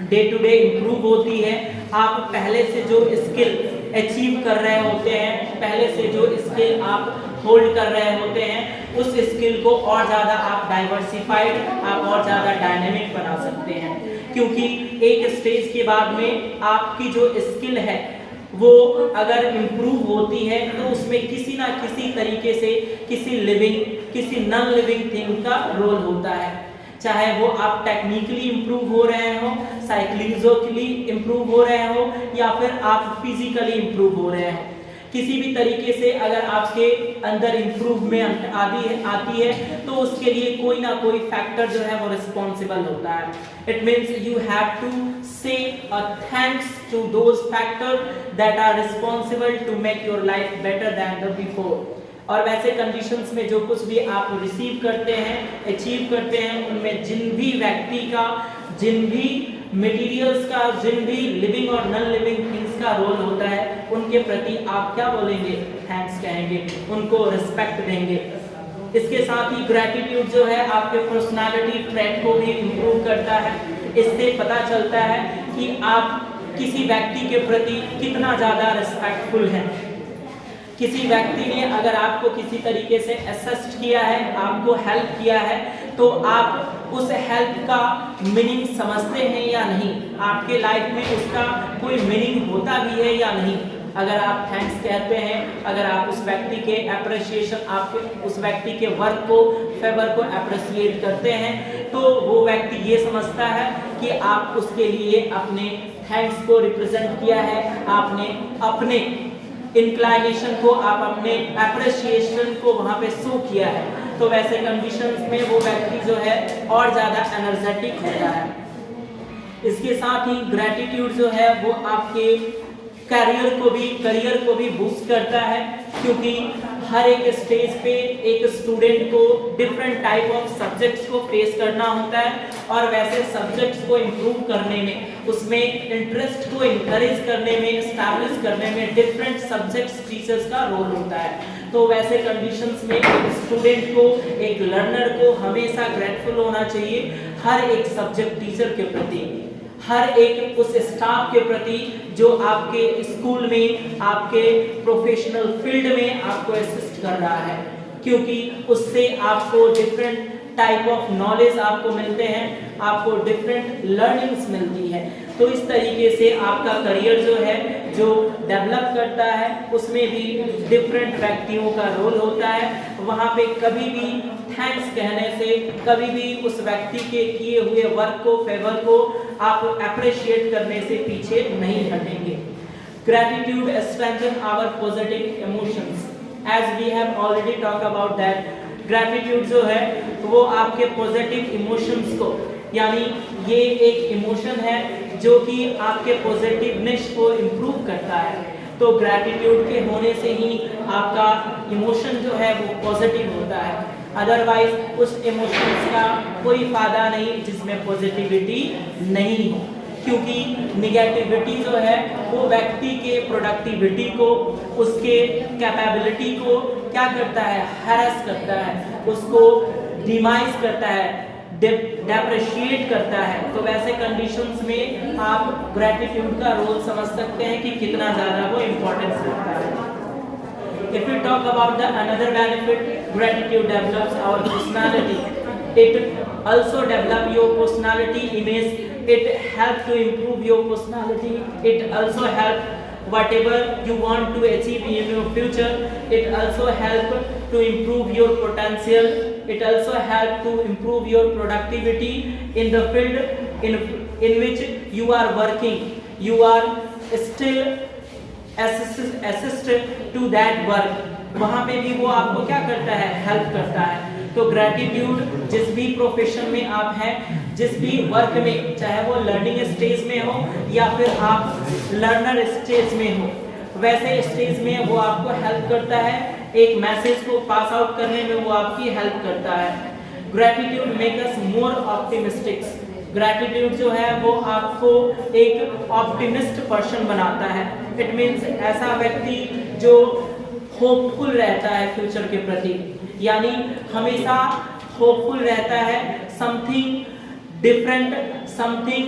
डे टू डे इम्प्रूव होती है। आप पहले से जो स्किल अचीव कर रहे होते हैं, पहले से जो स्किल आप होल्ड कर रहे होते हैं, उस स्किल को और ज़्यादा आप डाइवर्सिफाइड, आप और ज़्यादा डायनेमिक बना सकते हैं। क्योंकि एक स्टेज के बाद में आपकी जो स्किल है वो अगर इम्प्रूव होती है तो उसमें किसी ना किसी तरीके से किसी लिविंग, किसी नॉन लिविंग थिंग का रोल होता है। चाहे वो आप टेक्निकली इम्प्रूव हो रहे हो, साइकोलॉजिकली इम्प्रूव हो रहे हो, या फिर आप फिजिकली इम्प्रूव हो रहे हो। किसी भी तरीके से अगर आपके अंदर इम्प्रूवमेंट आती है तो उसके लिए कोई ना कोई फैक्टर जो है वो रिस्पॉन्सिबल होता है। It means you have to say a thanks to those factor that are responsible to make your life better than the before. और वैसे कंडीशंस में जो कुछ भी आप रिसीव करते हैं, अचीव करते हैं, उनमें जिन भी व्यक्ति का, जिन भी मटेरियल्स का, जिन भी लिविंग और नॉन लिविंग थिंग्स का रोल होता है, उनके प्रति आप क्या बोलेंगे? थैंक्स कहेंगे, उनको रिस्पेक्ट देंगे। इसके साथ ही ग्रेटिट्यूड जो है आपके पर्सनालिटी ट्रेट को भी इम्प्रूव करता है। इससे पता चलता है कि आप किसी व्यक्ति के प्रति कितना ज़्यादा रिस्पेक्टफुल हैं। किसी व्यक्ति ने अगर आपको किसी तरीके से असिस्ट किया है, आपको हेल्प किया है, तो आप उस हेल्प का मीनिंग समझते हैं या नहीं? आपके लाइफ में उसका कोई मीनिंग होता भी है या नहीं? अगर आप थैंक्स कहते हैं, अगर आप उस व्यक्ति के अप्रिसिएशन, आपके उस व्यक्ति के वर्क को, फेवर को अप्रिसिएट करते हैं, तो वो व्यक्ति ये समझता है कि आप उसके लिए अपने थैंक्स को रिप्रेजेंट किया है, आपने अपने इंक्लाइनेशन को, आप अपने अप्रिसिएशन को वहाँ पे शो किया है। तो वैसे कंडीशंस में वो व्यक्ति जो है और ज़्यादा एनर्जेटिक होता है। इसके साथ ही ग्रेटिट्यूड जो है वो आपके करियर को भी बूस्ट करता है, क्योंकि हर एक स्टेज पे एक स्टूडेंट को डिफरेंट टाइप ऑफ सब्जेक्ट्स को फेस करना होता है, और वैसे सब्जेक्ट्स को इम्प्रूव करने में, उसमें इंटरेस्ट को इनकरेज करने में, एस्टैब्लिश करने में डिफरेंट सब्जेक्ट्स टीचर्स का रोल होता है। तो वैसे कंडीशंस में एक स्टूडेंट को, एक लर्नर को हमेशा ग्रेटफुल होना चाहिए हर एक सब्जेक्ट टीचर के प्रति, हर एक उस स्टाफ के प्रति जो आपके स्कूल में, आपके प्रोफेशनल फील्ड में आपको असिस्ट कर रहा है, क्योंकि उससे आपको डिफरेंट टाइप ऑफ नॉलेज आपको मिलते हैं, आपको डिफरेंट लर्निंग्स मिलती है। तो इस तरीके से आपका करियर जो है, जो डेवलप करता है, उसमें भी डिफरेंट व्यक्तियों का रोल होता है। वहाँ पे कभी भी थैंक्स कहने से, कभी भी उस व्यक्ति के किए हुए वर्क को, फेवर को आप अप्रिशिएट करने से पीछे नहीं हटेंगे। Gratitude strengthen our positive emotions, as we have already talk about that. Gratitude जो है वो आपके पॉजिटिव इमोशंस को, यानी ये एक इमोशन है जो कि आपके पॉजिटिवनेस को इम्प्रूव करता है। तो ग्रेटिट्यूड के होने से ही आपका इमोशन जो है वो पॉजिटिव होता है, अदरवाइज उस इमोशंस का कोई फायदा नहीं जिसमें पॉजिटिविटी नहीं हो, क्योंकि निगेटिविटी जो है वो व्यक्ति के प्रोडक्टिविटी को, उसके कैपेबिलिटी को क्या करता है? हैरेस करता है, उसको डिमाइज करता है, डेप्रिशिएट करता है। तो वैसे कंडीशंस में आप ग्रेटिट्यूड का रोल समझ सकते हैं कि कितना ज़्यादा वो इम्पोर्टेंस रखता है। If we talk about the another benefit, gratitude develops our personality. It also develop your personality image. It help to improve your personality. It also help whatever you want to achieve in your future. It also help to improve your potential. It also help to improve your productivity in the field in which you are working. You are still assist to that work, वहाँ पे भी वो आपको क्या करता है? Help करता है। तो ग्रेटिट्यूड जिस भी प्रोफेशन में आप हैं, जिस भी वर्क में, चाहे वो लर्निंग स्टेज में हो या फिर आप लर्नर स्टेज में हो, वैसे स्टेज में वो आपको हेल्प करता है एक मैसेज को पास आउट करने में वो आपकी हेल्प करता है। ग्रेटिट्यूड मेक अस मोर ऑप्टिमिस्टिक। ग्रेटिट्यूड जो है वो आपको एक ऑप्टिमिस्ट पर्सन बनाता है। इट मीन्स ऐसा व्यक्ति जो होपफुल रहता है फ्यूचर के प्रति, यानी हमेशा होपफुल रहता है, समथिंग डिफरेंट, समथिंग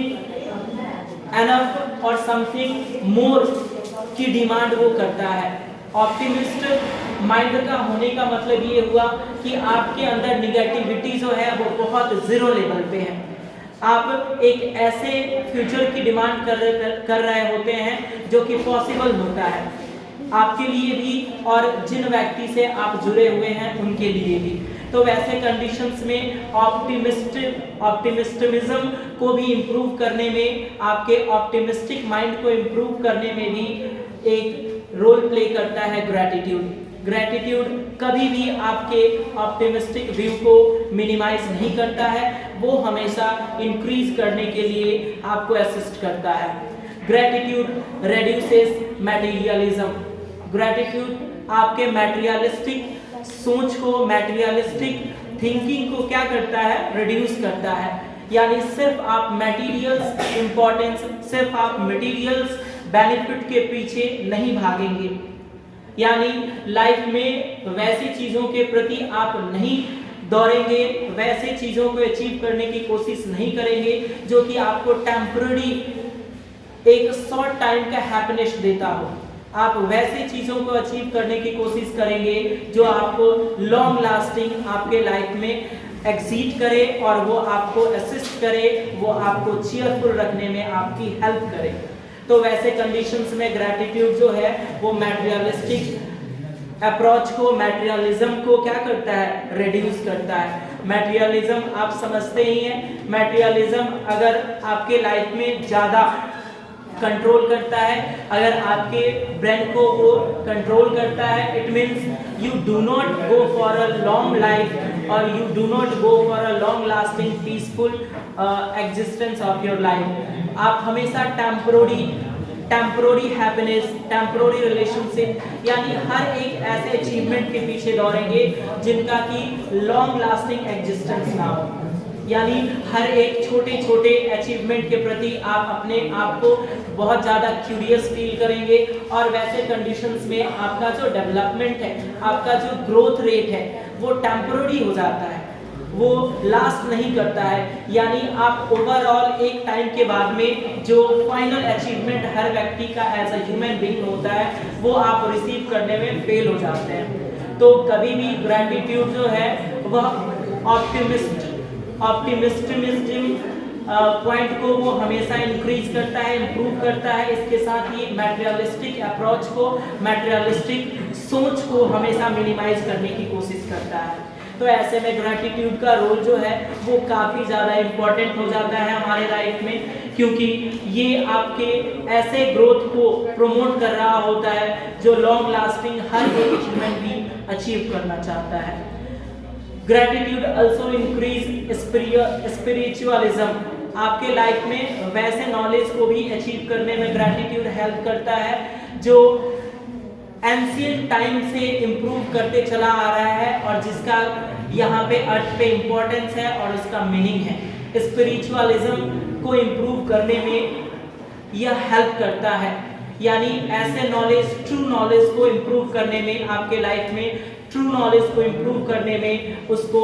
एनफ और समथिंग मोर की डिमांड वो करता है। ऑप्टिमिस्ट माइंड का होने का मतलब ये हुआ कि आपके अंदर निगेटिविटी जो है वो बहुत जीरो लेवल पे है। आप एक ऐसे फ्यूचर की डिमांड कर रहे होते हैं जो कि पॉसिबल होता है आपके लिए भी और जिन व्यक्ति से आप जुड़े हुए हैं उनके लिए भी। तो वैसे कंडीशंस में ऑप्टिमिज्म को भी इम्प्रूव करने में, आपके ऑप्टिमिस्टिक माइंड को इम्प्रूव करने में भी एक रोल प्ले करता है ग्रैटिट्यूड। ग्रैटिट्यूड कभी भी आपके ऑप्टिमिस्टिक व्यू को मिनिमाइज नहीं करता है, वो हमेशा इंक्रीज करने के लिए आपको असिस्ट करता है। Gratitude reduces materialism. ग्रैटिट्यूड आपके मटेरियलिस्टिक सोच को, मटेरियलिस्टिक थिंकिंग को क्या करता है, रिड्यूस करता है। यानी सिर्फ आप मटेरियल्स इंपॉर्टेंस, सिर्फ आप मटेरियल्स बेनिफिट के पीछे नहीं भागेंगे, यानी लाइफ में वैसी चीजों के प्रति आप नहीं दौड़ेंगे, वैसे चीजों को अचीव करने की कोशिश नहीं करेंगे जो कि आपको टेम्पररी एक शॉर्ट टाइम का हैप्पीनेस देता हो। आप वैसे चीजों को अचीव करने की कोशिश करेंगे जो आपको लॉन्ग लास्टिंग आपके लाइफ में एक्सीड करे और वो आपको असिस्ट करे, वो आपको चीयरफुल रखने में आपकी हेल्प करे। तो वैसे कंडीशंस में ग्रैटिट्यूड जो है वो मटेरियलिस्टिक अप्रोच को, मटेरियलिज्म को क्या करता है, रिड्यूस करता है। मटेरियलिज्म आप समझते ही हैं, मटेरियलिज्म अगर आपके लाइफ में ज्यादा कंट्रोल करता है, अगर आपके ब्रेन को वो कंट्रोल करता है, it means you do not go for a long life और you do not go for a long lasting peaceful existence of your life. आप हमेशा टेम्पररी हैप्पीनेस, टेम्पररी रिलेशनशिप, यानी हर एक ऐसे अचीवमेंट के पीछे दौड़ेंगे जिनका कि लॉन्ग लास्टिंग एग्जिस्टेंस ना हो। यानी हर एक छोटे छोटे अचीवमेंट के प्रति आप अपने आप को बहुत ज़्यादा क्यूरियस फील करेंगे और वैसे कंडीशंस में आपका जो डेवलपमेंट है, आपका जो ग्रोथ रेट है वो टेम्पररी हो जाता है, वो लास्ट नहीं करता है। यानी आप ओवरऑल एक टाइम के बाद में जो फाइनल अचीवमेंट हर व्यक्ति का एज अ ह्यूमन बीइंग होता है वो आप रिसीव करने में फेल हो जाते हैं। तो कभी भी ग्रैटिट्यूड जो है वह ऑप्टिमिज्म पॉइंट को वो हमेशा इंक्रीज करता है, इंप्रूव करता है। इसके साथ ही मटेरियलिस्टिक अप्रोच को, मटेरियलिस्टिक सोच को हमेशा मिनिमाइज करने की कोशिश करता है। तो ऐसे में ग्रैटिट्यूड का रोल जो है वो काफ़ी ज़्यादा इम्पोर्टेंट हो जाता है हमारे लाइफ में, क्योंकि ये आपके ऐसे ग्रोथ को प्रमोट कर रहा होता है जो लॉन्ग लास्टिंग हर एक अचीवमेंट भी अचीव करना चाहता है। Gratitude also increase spiritualism. आपके लाइफ में वैसे नॉलेज को भी अचीव करने में ग्रैटिट्यूड हेल्प करता है जो एंशिएंट टाइम से इम्प्रूव करते चला आ रहा है और जिसका यहाँ पे अर्थ पे इम्पोर्टेंस है और उसका मीनिंग है। स्पिरिचुअलिज्म को इम्प्रूव करने में यह हेल्प करता है, यानी ऐसे नॉलेज, ट्रू नॉलेज को इम्प्रूव करने में, आपके लाइफ में ट्रू नॉलेज को इम्प्रूव करने में, उसको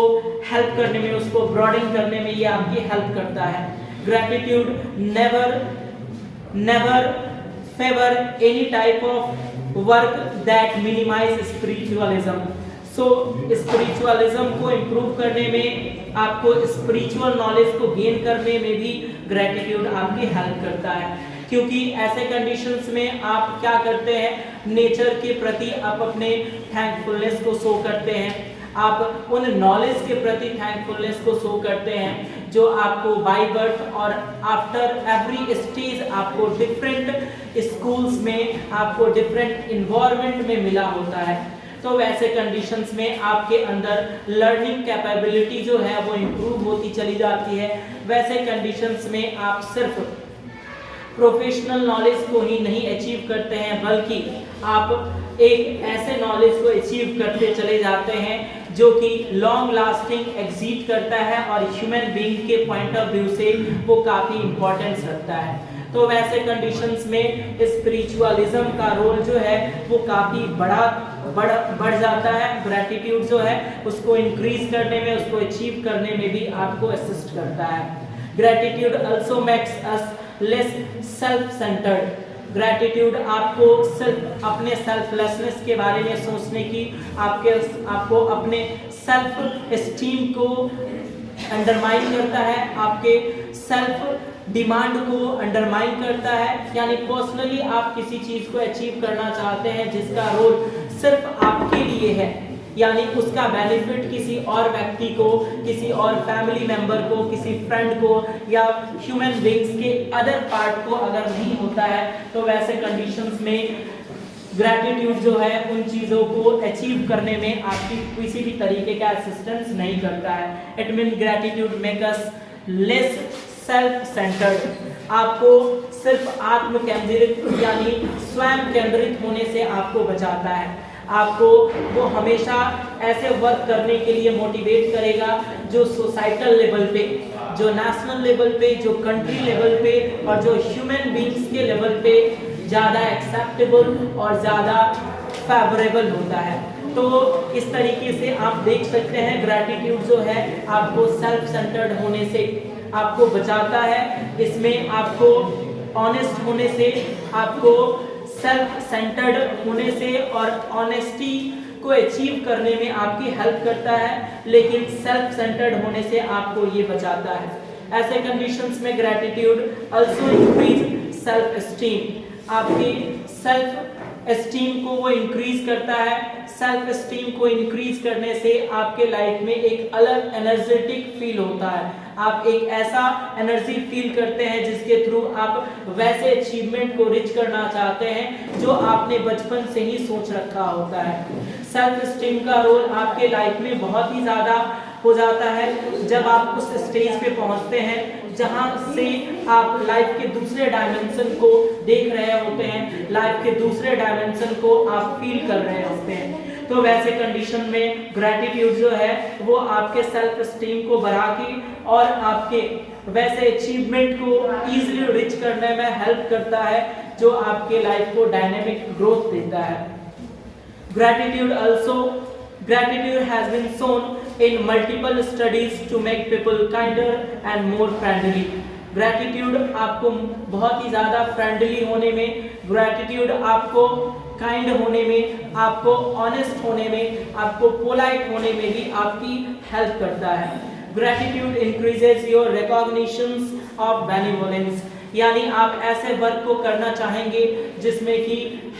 हेल्प करने में, उसको ब्रॉडन करने में ये आपकी हेल्प करता है। Gratitude never favour any type of work that minimize spiritualism. So spiritualism को इम्प्रूव करने में, आपको स्पिरिचुअल नॉलेज को गेन करने में भी ग्रैटिट्यूड आपकी हेल्प करता है। क्योंकि ऐसे कंडीशंस में आप क्या करते हैं, नेचर के प्रति आप अपने थैंकफुलनेस को शो करते हैं, आप उन नॉलेज के प्रति थैंकफुलनेस को शो करते हैं जो आपको बाय बर्थ और आफ्टर एवरी स्टेज आपको डिफरेंट स्कूल्स में, आपको डिफरेंट इन्वायरमेंट में मिला होता है। तो वैसे कंडीशंस में आपके अंदर लर्निंग कैपेबिलिटी जो है वो इम्प्रूव होती चली जाती है। वैसे कंडीशंस में आप सिर्फ प्रोफेशनल नॉलेज को ही नहीं अचीव करते हैं, बल्कि आप एक ऐसे नॉलेज को अचीव करते चले जाते हैं जो कि लॉन्ग लास्टिंग एग्जिस्ट करता है और ह्यूमन बीइंग के पॉइंट ऑफ व्यू से वो काफ़ी इंपॉर्टेंस रखता है। तो वैसे कंडीशंस में स्पिरिचुअलिज्म का रोल जो है वो काफ़ी बढ़ जाता है। ग्रैटिट्यूड जो है उसको इंक्रीज करने में, उसको अचीव करने में भी आपको असिस्ट करता है। Gratitude also makes us less self centred. Gratitude आपको सिर्फ अपने सेल्फलेसनेस के बारे में सोचने की, आपको अपने सेल्फ एस्टीम को अंडरमाइन करता है, आपके सेल्फ डिमांड को अंडरमाइन करता है। यानी पर्सनली आप किसी चीज को अचीव करना चाहते हैं जिसका रोल सिर्फ आपके लिए है, यानी उसका बेनिफिट किसी और व्यक्ति को, किसी और फैमिली मेंबर को, किसी फ्रेंड को या ह्यूमन बीइंग्स के अदर पार्ट को अगर नहीं होता है, तो वैसे कंडीशंस में ग्रैटिट्यूड जो है उन चीज़ों को अचीव करने में आपकी किसी भी तरीके का असिस्टेंस नहीं करता है। It mean gratitude make us less self centred. आपको सिर्फ आत्म केंद्रित यानी स्वयं केंद्रित होने से आपको बचाता है। आपको वो हमेशा ऐसे वर्क करने के लिए मोटिवेट करेगा जो सोसाइटल लेवल पे, जो नेशनल लेवल पे, जो कंट्री लेवल पे और जो ह्यूमन बीइंग्स के लेवल पे ज़्यादा एक्सेप्टेबल और ज़्यादा फेवरेबल होता है। तो इस तरीके से आप देख सकते हैं ग्रैटिट्यूड जो है आपको सेल्फ सेंटर्ड होने से आपको बचाता है। इसमें आपको ऑनेस्ट होने से, आपको सेल्फ सेंटर्ड होने से और ऑनेस्टी को अचीव करने में आपकी हेल्प करता है, लेकिन सेल्फ सेंटर्ड होने से आपको ये बचाता है। ऐसे कंडीशंस में gratitude also increase self esteem. आपकी सेल्फ एस्टीम को वो इंक्रीज करता है। सेल्फ एस्टीम को इंक्रीज करने से आपके लाइफ में एक अलग एनर्जेटिक फील होता है। आप एक ऐसा एनर्जी फील करते हैं जिसके थ्रू आप वैसे अचीवमेंट को रीच करना चाहते हैं जो आपने बचपन से ही सोच रखा होता है। सेल्फ एस्टीम का रोल आपके लाइफ में बहुत ही ज़्यादा हो जाता है जब आप उस स्टेज पे पहुंचते हैं जहां से आप लाइफ के दूसरे डायमेंशन को देख रहे होते हैं, लाइफ के दूसरे डायमेंशन को आप फील कर रहे होते हैं। तो वैसे कंडीशन में ग्रैटिट्यूड जो है वो आपके सेल्फ एस्टीम को बढ़ा के और आपके वैसे अचीवमेंट को इजीली रीच करने में हेल्प करता है जो आपके लाइफ को डायनेमिक ग्रोथ देता है। Gratitude has been shown in multiple studies to make people kinder and more friendly. Gratitude आपको बहुत ही ज़्यादा फ्रेंडली होने में, ग्रैटिट्यूड आपको काइंड होने में, आपको ऑनेस्ट होने में, आपको पोलाइट होने में भी आपकी हेल्प करता है। Gratitude increases your recognitions of benevolence, यानी आप ऐसे वर्क को करना चाहेंगे जिसमें कि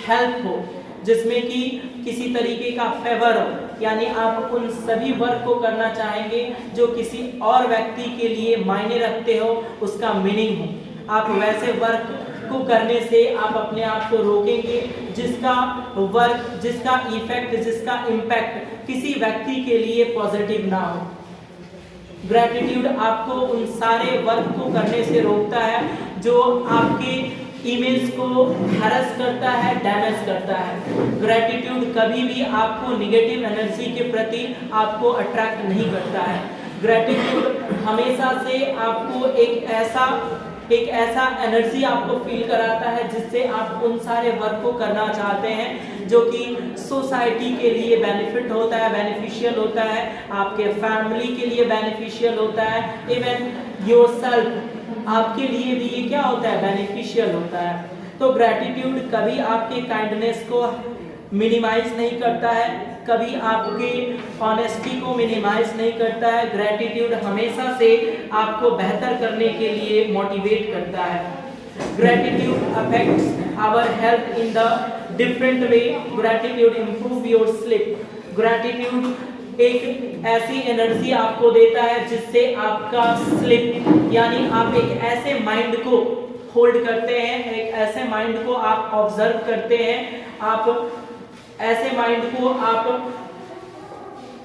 हेल्प हो, जिसमें कि किसी तरीके का फेवर हो, यानी आप उन सभी वर्क को करना चाहेंगे जो किसी और व्यक्ति के लिए मायने रखते हो, उसका मीनिंग हो। आप वैसे वर्क को करने से आप अपने आप को रोकेंगे जिसका वर्क, जिसका इफेक्ट, जिसका इम्पैक्ट किसी व्यक्ति के लिए पॉजिटिव ना हो। ग्रैटिट्यूड आपको उन सारे वर्क को करने से रोकता है जो आपके इमेज को हैरेस करता है, डैमेज करता है। ग्रैटिट्यूड कभी भी आपको निगेटिव एनर्जी के प्रति आपको अट्रैक्ट नहीं करता है। ग्रैटिट्यूड हमेशा से आपको एक ऐसा एनर्जी आपको फील कराता है जिससे आप उन सारे वर्क को करना चाहते हैं जो कि सोसाइटी के लिए बेनिफिट होता है, बेनिफिशियल होता है, आपके फैमिली के लिए बेनिफिशियल होता है, इवन योरसेल्फ आपके लिए भी ये क्या होता है, बेनिफिशियल होता है। तो ग्रैटिट्यूड कभी आपके काइंडनेस को मिनिमाइज नहीं करता है, कभी आपके ऑनेस्टी को मिनिमाइज नहीं करता है। ग्रैटिट्यूड हमेशा से आपको बेहतर करने के लिए मोटिवेट करता है। Gratitude affects our health in the different way. Gratitude improve your sleep. Gratitude एक ऐसी एनर्जी आपको देता है जिससे आपका स्लीप, यानी आप एक ऐसे माइंड को होल्ड करते हैं, एक ऐसे माइंड को आप ऑब्जर्व करते हैं, आप ऐसे माइंड को आप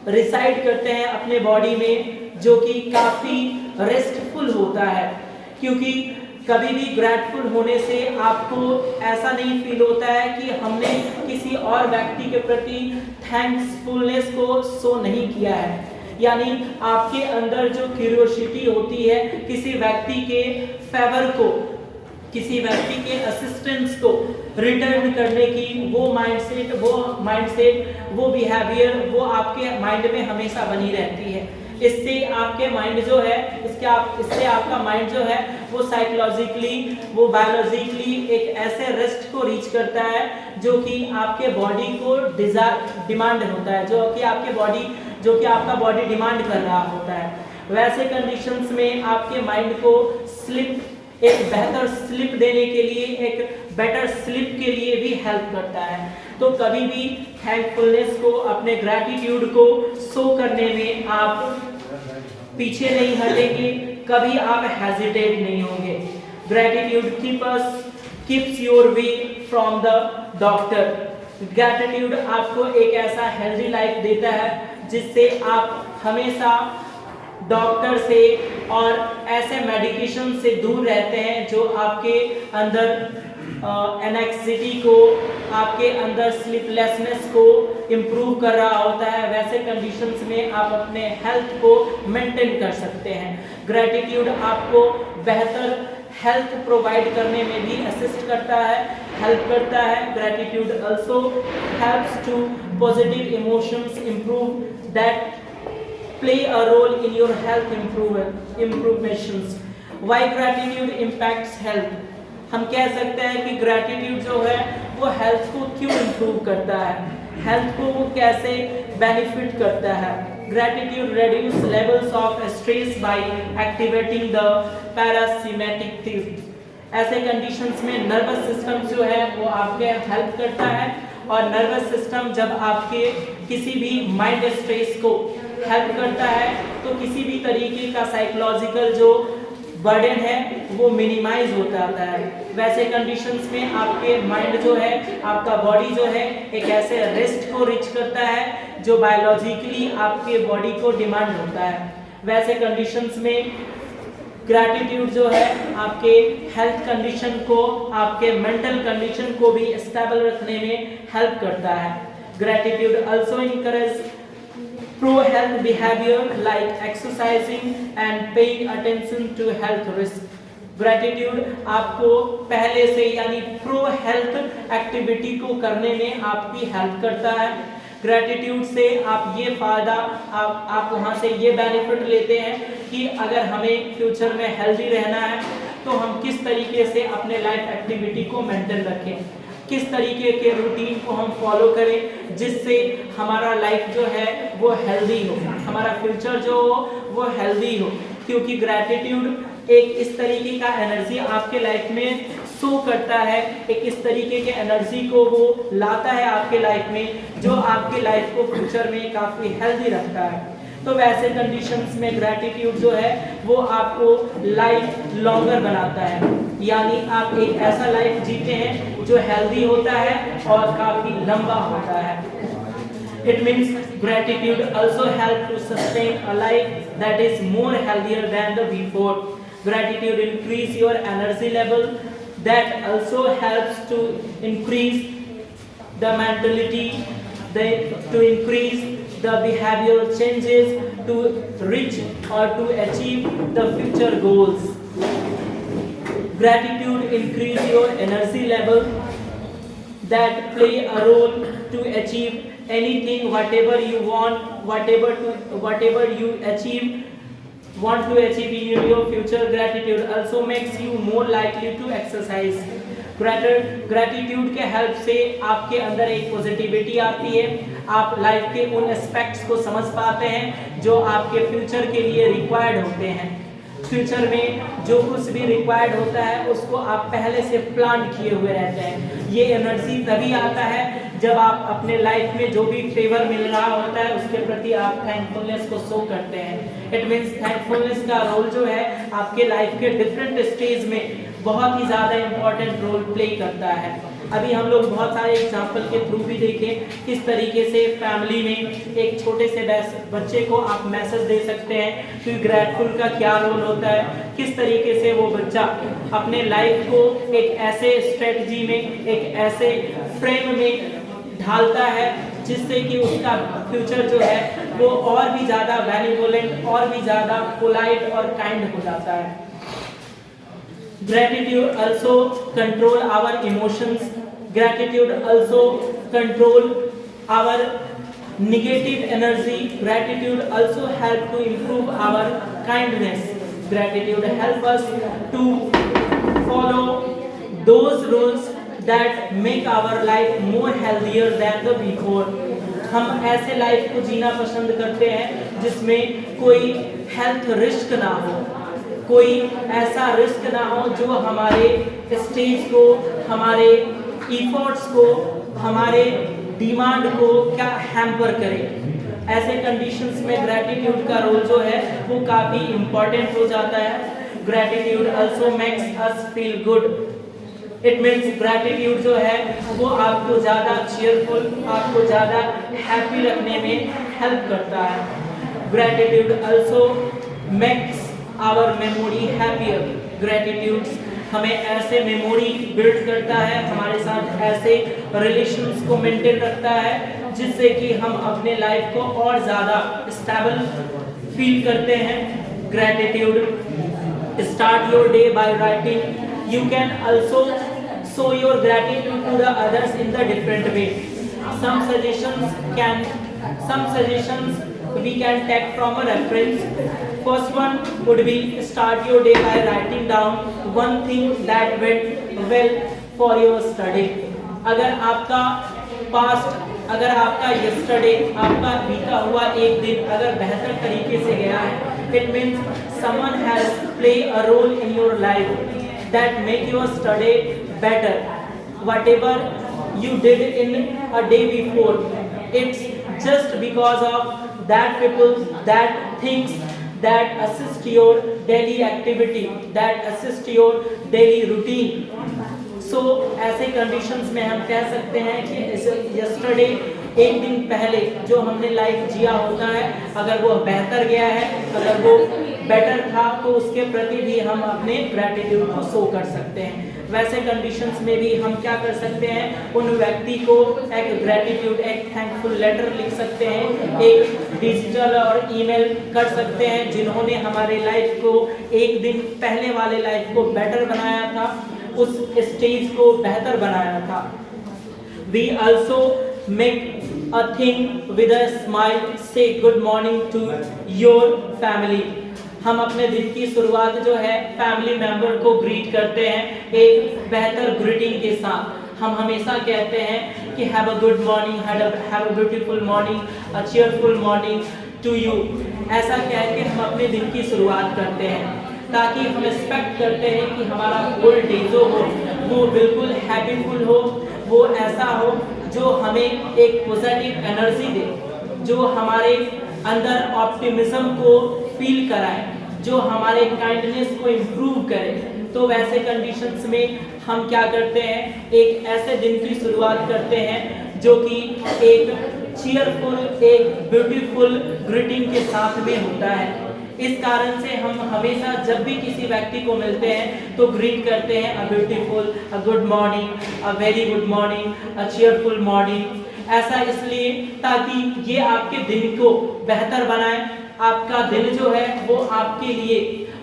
रिसाइड करते हैं अपने बॉडी में जो कि काफ़ी रेस्टफुल होता है। क्योंकि कभी भी ग्रेटफुल होने से आपको ऐसा नहीं फील होता है कि हमने किसी और व्यक्ति के प्रति थैंक्सफुलनेस को शो नहीं किया है। यानी आपके अंदर जो क्यूरियोसिटी होती है किसी व्यक्ति के फेवर को, किसी व्यक्ति के असिस्टेंस को रिटर्न करने की, वो माइंडसेट, वो बिहेवियर, वो आपके माइंड में हमेशा बनी रहती है। इससे आपके माइंड जो है, इससे आपका माइंड जो है वो साइकोलॉजिकली, वो बायोलॉजिकली एक ऐसे रेस्ट को रीच करता है जो कि आपके बॉडी को डिमांड होता है, जो कि आपका बॉडी डिमांड कर रहा होता है। वैसे कंडीशंस में आपके माइंड को एक बेहतर स्लिप देने के लिए, एक बेटर स्लिप के लिए भी हेल्प करता है। तो कभी भी थैंकफुलनेस को, अपने ग्रैटिट्यूड को शो करने में आप पीछे नहीं हटेंगे, कभी आप हेजिटेट नहीं होंगे। Gratitude keeps your way from the doctor. Gratitude आपको एक ऐसा हेल्दी लाइफ देता है जिससे आप हमेशा डॉक्टर से और ऐसे मेडिकेशन से दूर रहते हैं जो आपके अंदर एनेक्सिटी को, आपके अंदर स्लीपलेसनेस को इम्प्रूव कर रहा होता है। वैसे कंडीशंस में आप अपने हेल्थ को मेंटेन कर सकते हैं। ग्रैटिट्यूड आपको बेहतर हेल्थ प्रोवाइड करने में भी असिस्ट करता है, हेल्प करता है। Gratitude also helps to positive emotions improve that play a role in your health improvements. Why gratitude impacts health? हम कह सकते हैं कि ग्रैटिट्यूड जो है वो हेल्थ को क्यों इम्प्रूव करता है, हेल्थ को वो कैसे बेनिफिट करता है। Gratitude reduce levels of stress by activating the parasympathetic। ऐसे कंडीशंस में नर्वस सिस्टम जो है वो आपके हेल्प करता है, और नर्वस सिस्टम जब आपके किसी भी माइंड स्ट्रेस को हेल्प करता है तो किसी भी तरीके का साइकोलॉजिकल जो बर्डन है वो मिनिमाइज हो जाता है। वैसे कंडीशंस में आपके माइंड जो है, आपका बॉडी जो है एक ऐसे रेस्ट को रीच करता है जो बायोलॉजिकली आपके बॉडी को डिमांड होता है। वैसे कंडीशंस में ग्रैटिट्यूड जो है आपके हेल्थ कंडीशन को, आपके मेंटल कंडीशन को भी स्टेबल रखने में हेल्प करता है। Gratitude also encourage pro health behavior like exercising and paying attention to health risk। Gratitude आपको पहले से यानी प्रो हेल्थ एक्टिविटी को करने में आपकी हेल्प करता है। ग्रैटिट्यूड से आप ये फायदा, आप वहाँ से ये बेनिफिट लेते हैं कि अगर हमें फ्यूचर में हेल्दी रहना है तो हम किस तरीके से अपने लाइफ एक्टिविटी को मेंटेन रखें, किस तरीके के रूटीन को हम फॉलो करें जिससे हमारा लाइफ जो है वो हेल्दी हो, हमारा फ्यूचर जो हो वो हेल्दी हो। क्योंकि ग्रैटिट्यूड एक इस तरीके का एनर्जी आपके लाइफ में शो करता है, एक इस तरीके के एनर्जी को वो लाता है आपके लाइफ में जो आपके लाइफ को फ्यूचर में काफ़ी हेल्दी रखता है। तो वैसे कंडीशंस में ग्रैटिट्यूड जो है वो आपको लाइफ लॉन्गर बनाता है, यानी आप एक ऐसा लाइफ जीते हैं जो हेल्दी होता है और काफ़ी लंबा होता है। It means gratitude also help to sustain a life that is more healthier than the before. Gratitude increase your energy level, that also helps to increase the mentality, to increase the behavioral changes to reach or to achieve the future goals. Gratitude increase your energy level that play a role to achieve anything, whatever you want, whatever you want to achieve in your future. Gratitude also makes you more likely to exercise. Gratitude के help से आपके अंदर एक positivity आती है, आप life के उन एस्पेक्ट्स को समझ पाते हैं जो आपके फ्यूचर के लिए रिक्वायर्ड होते हैं। फ्यूचर में जो कुछ भी रिक्वायर्ड होता है उसको आप पहले से प्लान किए हुए रहते हैं। ये एनर्जी तभी आता है जब आप अपने लाइफ में जो भी फेवर मिल रहा होता है उसके प्रति आप थैंकफुलनेस को शो करते हैं। इट मीन्स थैंकफुलनेस का रोल जो है आपके लाइफ के डिफरेंट स्टेज में बहुत ही ज़्यादा इम्पोर्टेंट रोल प्ले करता है। अभी हम लोग बहुत सारे एग्जाम्पल के थ्रू भी देखें किस तरीके से फैमिली में एक छोटे से बच्चे को आप मैसेज दे सकते हैं कि ग्रेटफुल का क्या रोल होता है, किस तरीके से वो बच्चा अपने लाइफ को एक ऐसे स्ट्रेटजी में, एक ऐसे फ्रेम में ढालता है जिससे कि उसका फ्यूचर जो है वो और भी ज़्यादा बेनिवोलेंट, और भी ज़्यादा पोलाइट और काइंड हो जाता है। Gratitude also control our emotions. Gratitude also control our negative energy. Gratitude also help to improve our kindness. Gratitude help us to follow those rules that make our life more healthier than the before. हम ऐसे life को जीना पसंद करते हैं जिसमें कोई health risk ना हो, कोई ऐसा रिस्क ना हो जो हमारे स्टेज को, हमारे इफोर्ट्स को, हमारे डिमांड को क्या हैम्पर करे। ऐसे कंडीशंस में ग्रैटिट्यूड का रोल जो है वो काफ़ी इम्पोर्टेंट हो जाता है। Gratitude also makes us feel good. It means gratitude जो है वो आपको ज़्यादा चीयरफुल, आपको ज़्यादा हैप्पी रखने में हेल्प करता है। Gratitude also makes our memory happier. Gratitude हमें ऐसे मेमोरी बिल्ड करता है, हमारे साथ ऐसे रिलेशंस को मेंटेन रखता है जिससे कि हम अपने लाइफ को और ज़्यादा स्टेबल फील करते हैं। Gratitude start your day by writing. You can also show your gratitude to the others in the different way. Some suggestions we can take from a reference. First one would be start your day by writing down one thing that went well for your study. अगर आपका yesterday, आपका बीता हुआ एक दिन अगर बेहतर तरीके से गया है, it means someone has played a role in your life that make your study better. Whatever you did in a day before, it's just because of that people, that things that assist your daily activity, that assist your daily routine. So ऐसे conditions में हम कह सकते हैं कि yesterday, एक दिन पहले जो हमने लाइफ जिया होता है, अगर वो बेहतर गया है, अगर वो बेटर था, तो उसके प्रति भी हम अपने ग्रैटिट्यूड को शो कर सकते हैं। वैसे कंडीशंस में भी हम क्या कर सकते हैं, उन व्यक्ति को एक ग्रैटिट्यूड, एक थैंकफुल लेटर लिख सकते हैं, एक डिजिटल और ईमेल कर सकते हैं जिन्होंने हमारे लाइफ को एक दिन पहले वाले लाइफ को बेटर बनाया था, उस स्टेज को बेहतर बनाया था। We also make a thing with a smile, say good morning to your family. हम अपने दिन की शुरुआत जो है फैमिली मेंबर को ग्रीट करते हैं एक बेहतर ग्रीटिंग के साथ। हम हमेशा कहते हैं कि have a good morning, have a beautiful morning, a cheerful morning to you. ऐसा कह के हम अपने दिन की शुरुआत करते हैं ताकि हम एक्सपेक्ट करते हैं कि हमारा होल डे जो हो वो बिल्कुल हैप्पीफुल हो, वो ऐसा हो जो हमें एक पॉजिटिव एनर्जी दे, जो हमारे अंदर ऑप्टिमिज्म को फील कराए, जो हमारे काइंडनेस को इम्प्रूव करे। तो वैसे कंडीशंस में हम क्या करते हैं, एक ऐसे दिन की शुरुआत करते हैं जो कि एक चीयरफुल, एक ब्यूटीफुल ग्रीटिंग के साथ में होता है। इस कारण से हम हमेशा जब भी किसी व्यक्ति को मिलते हैं तो ग्रीट करते हैं a beautiful, a good morning, a very good morning, a cheerful morning. ऐसा इसलिए ताकि ये आपके दिन को बेहतर बनाए, आपका दिन जो है वो आपके लिए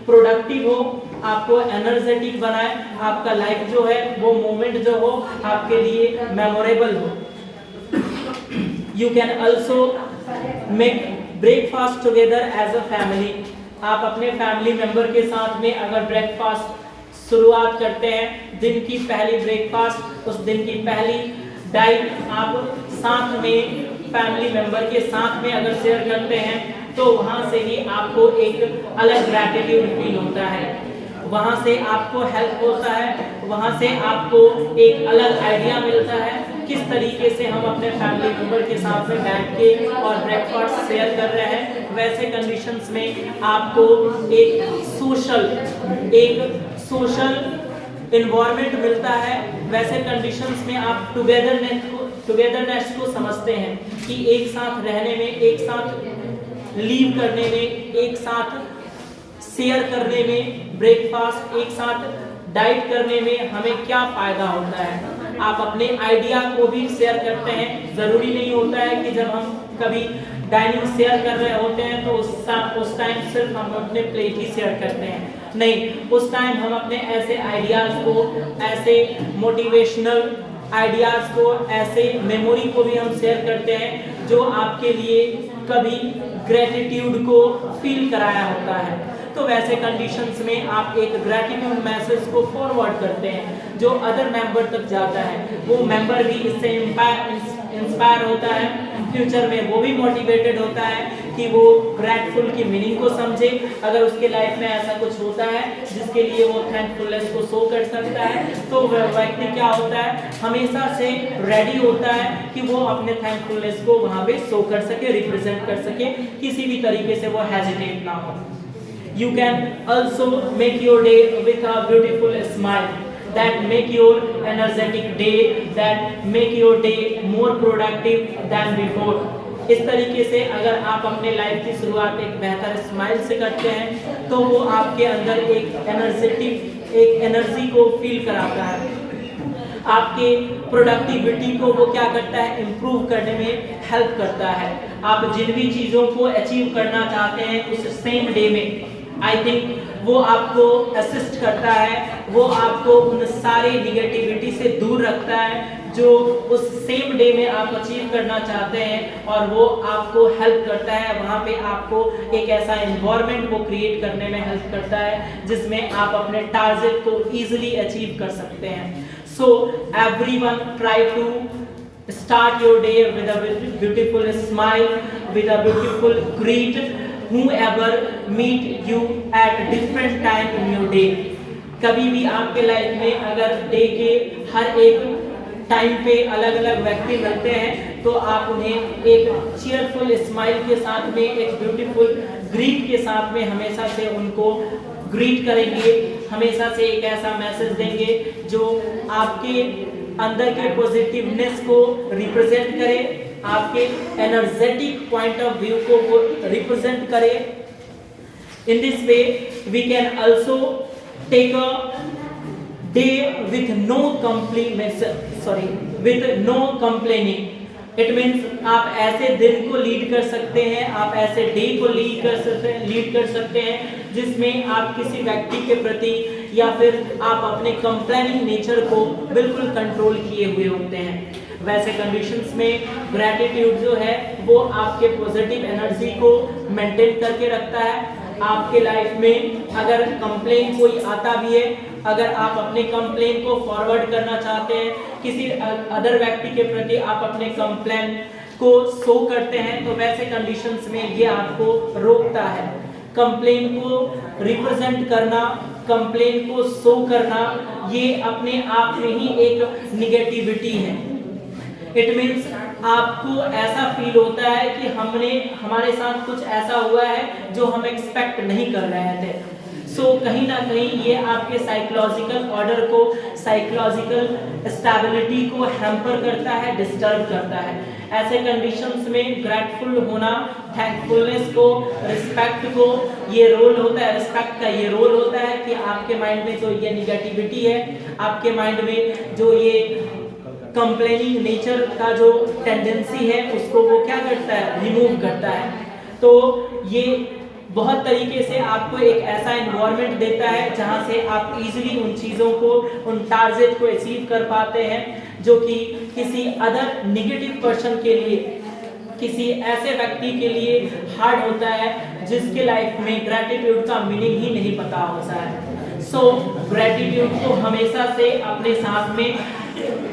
प्रोडक्टिव हो, आपको एनर्जेटिक बनाए, आपका लाइफ जो है वो मोमेंट जो हो आपके लिए मेमोरेबल हो। You can also make breakfast together as a family. आप अपने फैमिली मेंबर के साथ में अगर ब्रेकफास्ट शुरुआत करते हैं, दिन की पहली ब्रेकफास्ट, उस दिन की पहली डाइट आप साथ में फैमिली मेंबर के साथ में अगर शेयर करते हैं तो वहाँ से भी आपको एक अलग ग्रैटिट्यूड फील होता है, वहाँ से आपको हेल्प होता है, वहाँ से आपको एक अलग आइडिया मिलता है किस तरीके से हम अपने फैमिली मेंबर के साथ में बैठ के और ब्रेकफास्ट शेयर कर रहे हैं। वैसे कंडीशंस में आपको एक सोशल इन्वायरमेंट मिलता है वैसे कंडीशंस में आप टुगेदरनेस को समझते हैं कि एक साथ रहने में, एक साथ लीव करने में, एक साथ शेयर करने में, ब्रेकफास्ट एक साथ डाइट करने में हमें क्या फायदा होता है। आप अपने आइडिया को भी शेयर करते हैं। जरूरी नहीं होता है कि जब हम कभी डाइनिंग शेयर कर रहे होते हैं तो उस टाइम सिर्फ हम अपने प्लेट ही शेयर करते हैं, नहीं, उस टाइम हम अपने ऐसे आइडियाज को, ऐसे मोटिवेशनल आइडियाज को, ऐसे मेमोरी को भी हम शेयर करते हैं जो आपके लिए कभी ग्रेटिट्यूड को फील कराया होता है। तो वैसे कंडीशंस में आप एक ग्रेटिट्यूड मैसेज को फॉरवर्ड करते हैं जो अदर मेंबर तक जाता है। वो मेंबर भी इससे इंस्पायर होता है, फ्यूचर में वो भी मोटिवेटेड होता है कि वो ग्रेटफुल की मीनिंग को समझे। अगर उसके लाइफ में ऐसा कुछ होता है जिसके लिए वो थैंकफुलनेस को शो कर सकता है तो वह व्यक्ति क्या होता है, हमेशा से रेडी होता है कि वो अपने थैंकफुलनेस को वहाँ पे शो कर सके, रिप्रेजेंट कर सके, किसी भी तरीके से वो हेजिटेट ना हो। You can also make your day with a beautiful smile that make your energetic day, that make your day more productive than before। इस तरीके से अगर आप अपने लाइफ की शुरुआत एक बेहतर स्माइल से करते हैं तो वो आपके अंदर एक एनर्जी को फील कराता है, आपके प्रोडक्टिविटी को वो क्या करता है, इम्प्रूव करने में हेल्प करता है। आप जिन भी चीज़ों को अचीव करना चाहते हैं उस सेम डे में, आई थिंक वो आपको असिस्ट करता है, वो आपको उन सारे निगेटिविटी से दूर रखता है जो उस सेम डे में आप अचीव करना चाहते हैं, और वो आपको हेल्प करता है, वहाँ पे आपको एक ऐसा एनवायरनमेंट को क्रिएट करने में हेल्प करता है जिसमें आप अपने टारगेट को इजीली अचीव कर सकते हैं। So everyone try to start your day with a beautiful smile, with a beautiful greet whoever meet you at different time in your day। कभी भी आपके लाइफ में अगर डे के हर एक टाइम पे अलग अलग व्यक्ति मिलते हैं तो आप उन्हें एक चीयरफुल स्माइल के साथ में, एक ब्यूटीफुल ग्रीट के साथ में हमेशा से उनको ग्रीट करेंगे, हमेशा से एक ऐसा मैसेज देंगे जो आपके अंदर के पॉजिटिवनेस को रिप्रेजेंट करे, आपके एनर्जेटिक पॉइंट ऑफ व्यू को वो रिप्रेजेंट करे। In this way we can also take a day with no complaining. It means आप ऐसे दिन को लीड कर सकते हैं, आप ऐसे डे को लीड कर सकते हैं जिसमें आप किसी व्यक्ति के प्रति या फिर आप अपने कंप्लेनिंग नेचर को बिल्कुल कंट्रोल किए हुए होते हैं। वैसे कंडीशंस में ग्रैटिट्यूड जो है वो आपके पॉजिटिव एनर्जी को मेंटेन करके रखता है। आपके लाइफ में अगर कंप्लेन कोई आता भी है, अगर आप अपने कंप्लेन को फॉरवर्ड करना चाहते हैं, किसी अदर व्यक्ति के प्रति आप अपने कंप्लेन को शो करते हैं तो वैसे कंडीशंस में ये आपको रोकता है। कंप्लेन को रिप्रेजेंट करना, कंप्लेन को शो करना, ये अपने आप में ही एक निगेटिविटी है। इट मीन्स आपको ऐसा फील होता है कि हमारे साथ कुछ ऐसा हुआ है जो हम एक्सपेक्ट नहीं कर रहे थे। सो कहीं ना कहीं ये आपके साइकोलॉजिकल ऑर्डर को, साइकोलॉजिकल स्टेबिलिटी को हैम्पर करता है, डिस्टर्ब करता है। ऐसे कंडीशंस में ग्रेटफुल होना, थैंकफुलनेस को, रिस्पेक्ट को ये रोल होता है, रिस्पेक्ट का ये रोल होता है कि आपके माइंड में जो ये निगेटिविटी है, आपके माइंड में जो ये कंप्लेनिंग नेचर का जो टेंडेंसी है उसको वो क्या करता है, रिमूव करता है। तो ये बहुत तरीके से आपको एक ऐसा एनवायरनमेंट देता है जहां से आप इजीली उन चीज़ों को, उन टारगेट को अचीव कर पाते हैं जो कि किसी अदर नेगेटिव पर्सन के लिए, किसी ऐसे व्यक्ति के लिए हार्ड होता है जिसके लाइफ में ग्रैटिट्यूड का मीनिंग ही नहीं पता होता है। सो ग्रैटिट्यूड को हमेशा से अपने साथ में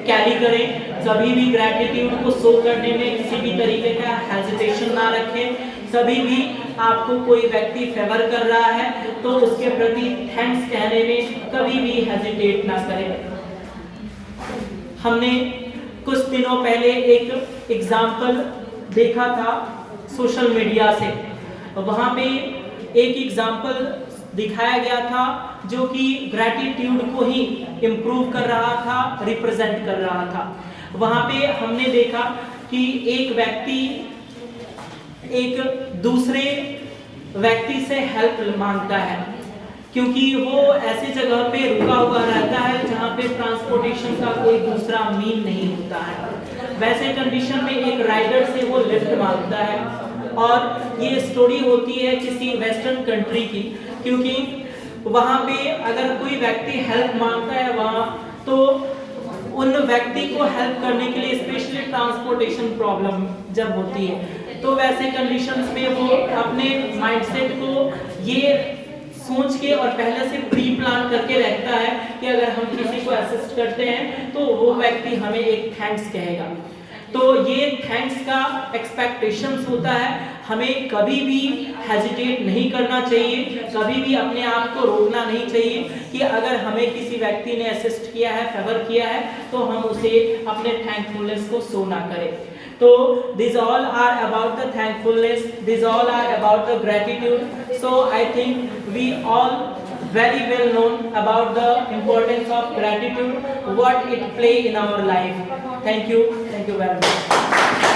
कैरी करें। कभी भी ग्रैटिट्यूड को शो करने में किसी भी तरीके का हेजिटेशन ना रखें। कभी भी आपको कोई व्यक्ति फेवर कर रहा है तो उसके प्रति थैंक्स कहने में कभी भी हेजिटेट ना करें। हमने कुछ दिनों पहले एक एग्जाम्पल देखा था सोशल मीडिया से, वहाँ पे एक एग्जाम्पल दिखाया गया था जो कि ग्रैटिट्यूड को ही इम्प्रूव कर रहा था, रिप्रेजेंट कर रहा था। वहां पे हमने देखा कि एक व्यक्ति एक दूसरे व्यक्ति से हेल्प मांगता है, क्योंकि वो ऐसी जगह पे रुका हुआ रहता है जहाँ पे ट्रांसपोर्टेशन का कोई दूसरा मीन नहीं होता है। वैसे कंडीशन में एक राइडर से वो लिफ्ट मांगता है, और ये स्टोरी होती है किसी वेस्टर्न कंट्री की, क्योंकि वहाँ पे अगर कोई व्यक्ति हेल्प मांगता है वहाँ, तो उन व्यक्ति को हेल्प करने के लिए स्पेशली ट्रांसपोर्टेशन प्रॉब्लम जब होती है, तो वैसे कंडीशंस में वो अपने माइंडसेट को ये सोच के और पहले से प्री प्लान करके रखता है कि अगर हम किसी को असिस्ट करते हैं तो वो व्यक्ति हमें एक थैंक्स कहेगा। तो ये थैंक्स का एक्सपेक्टेशंस होता है। हमें कभी भी हेजिटेट नहीं करना चाहिए, कभी भी अपने आप को रोकना नहीं चाहिए कि अगर हमें किसी व्यक्ति ने असिस्ट किया है, फेवर किया है, तो हम उसे अपने थैंकफुलनेस को शो ना करें। So these all are about the thankfulness, these all are about the gratitude. So I think we all very well known about the importance of gratitude, what it play in our life. Thank you very much.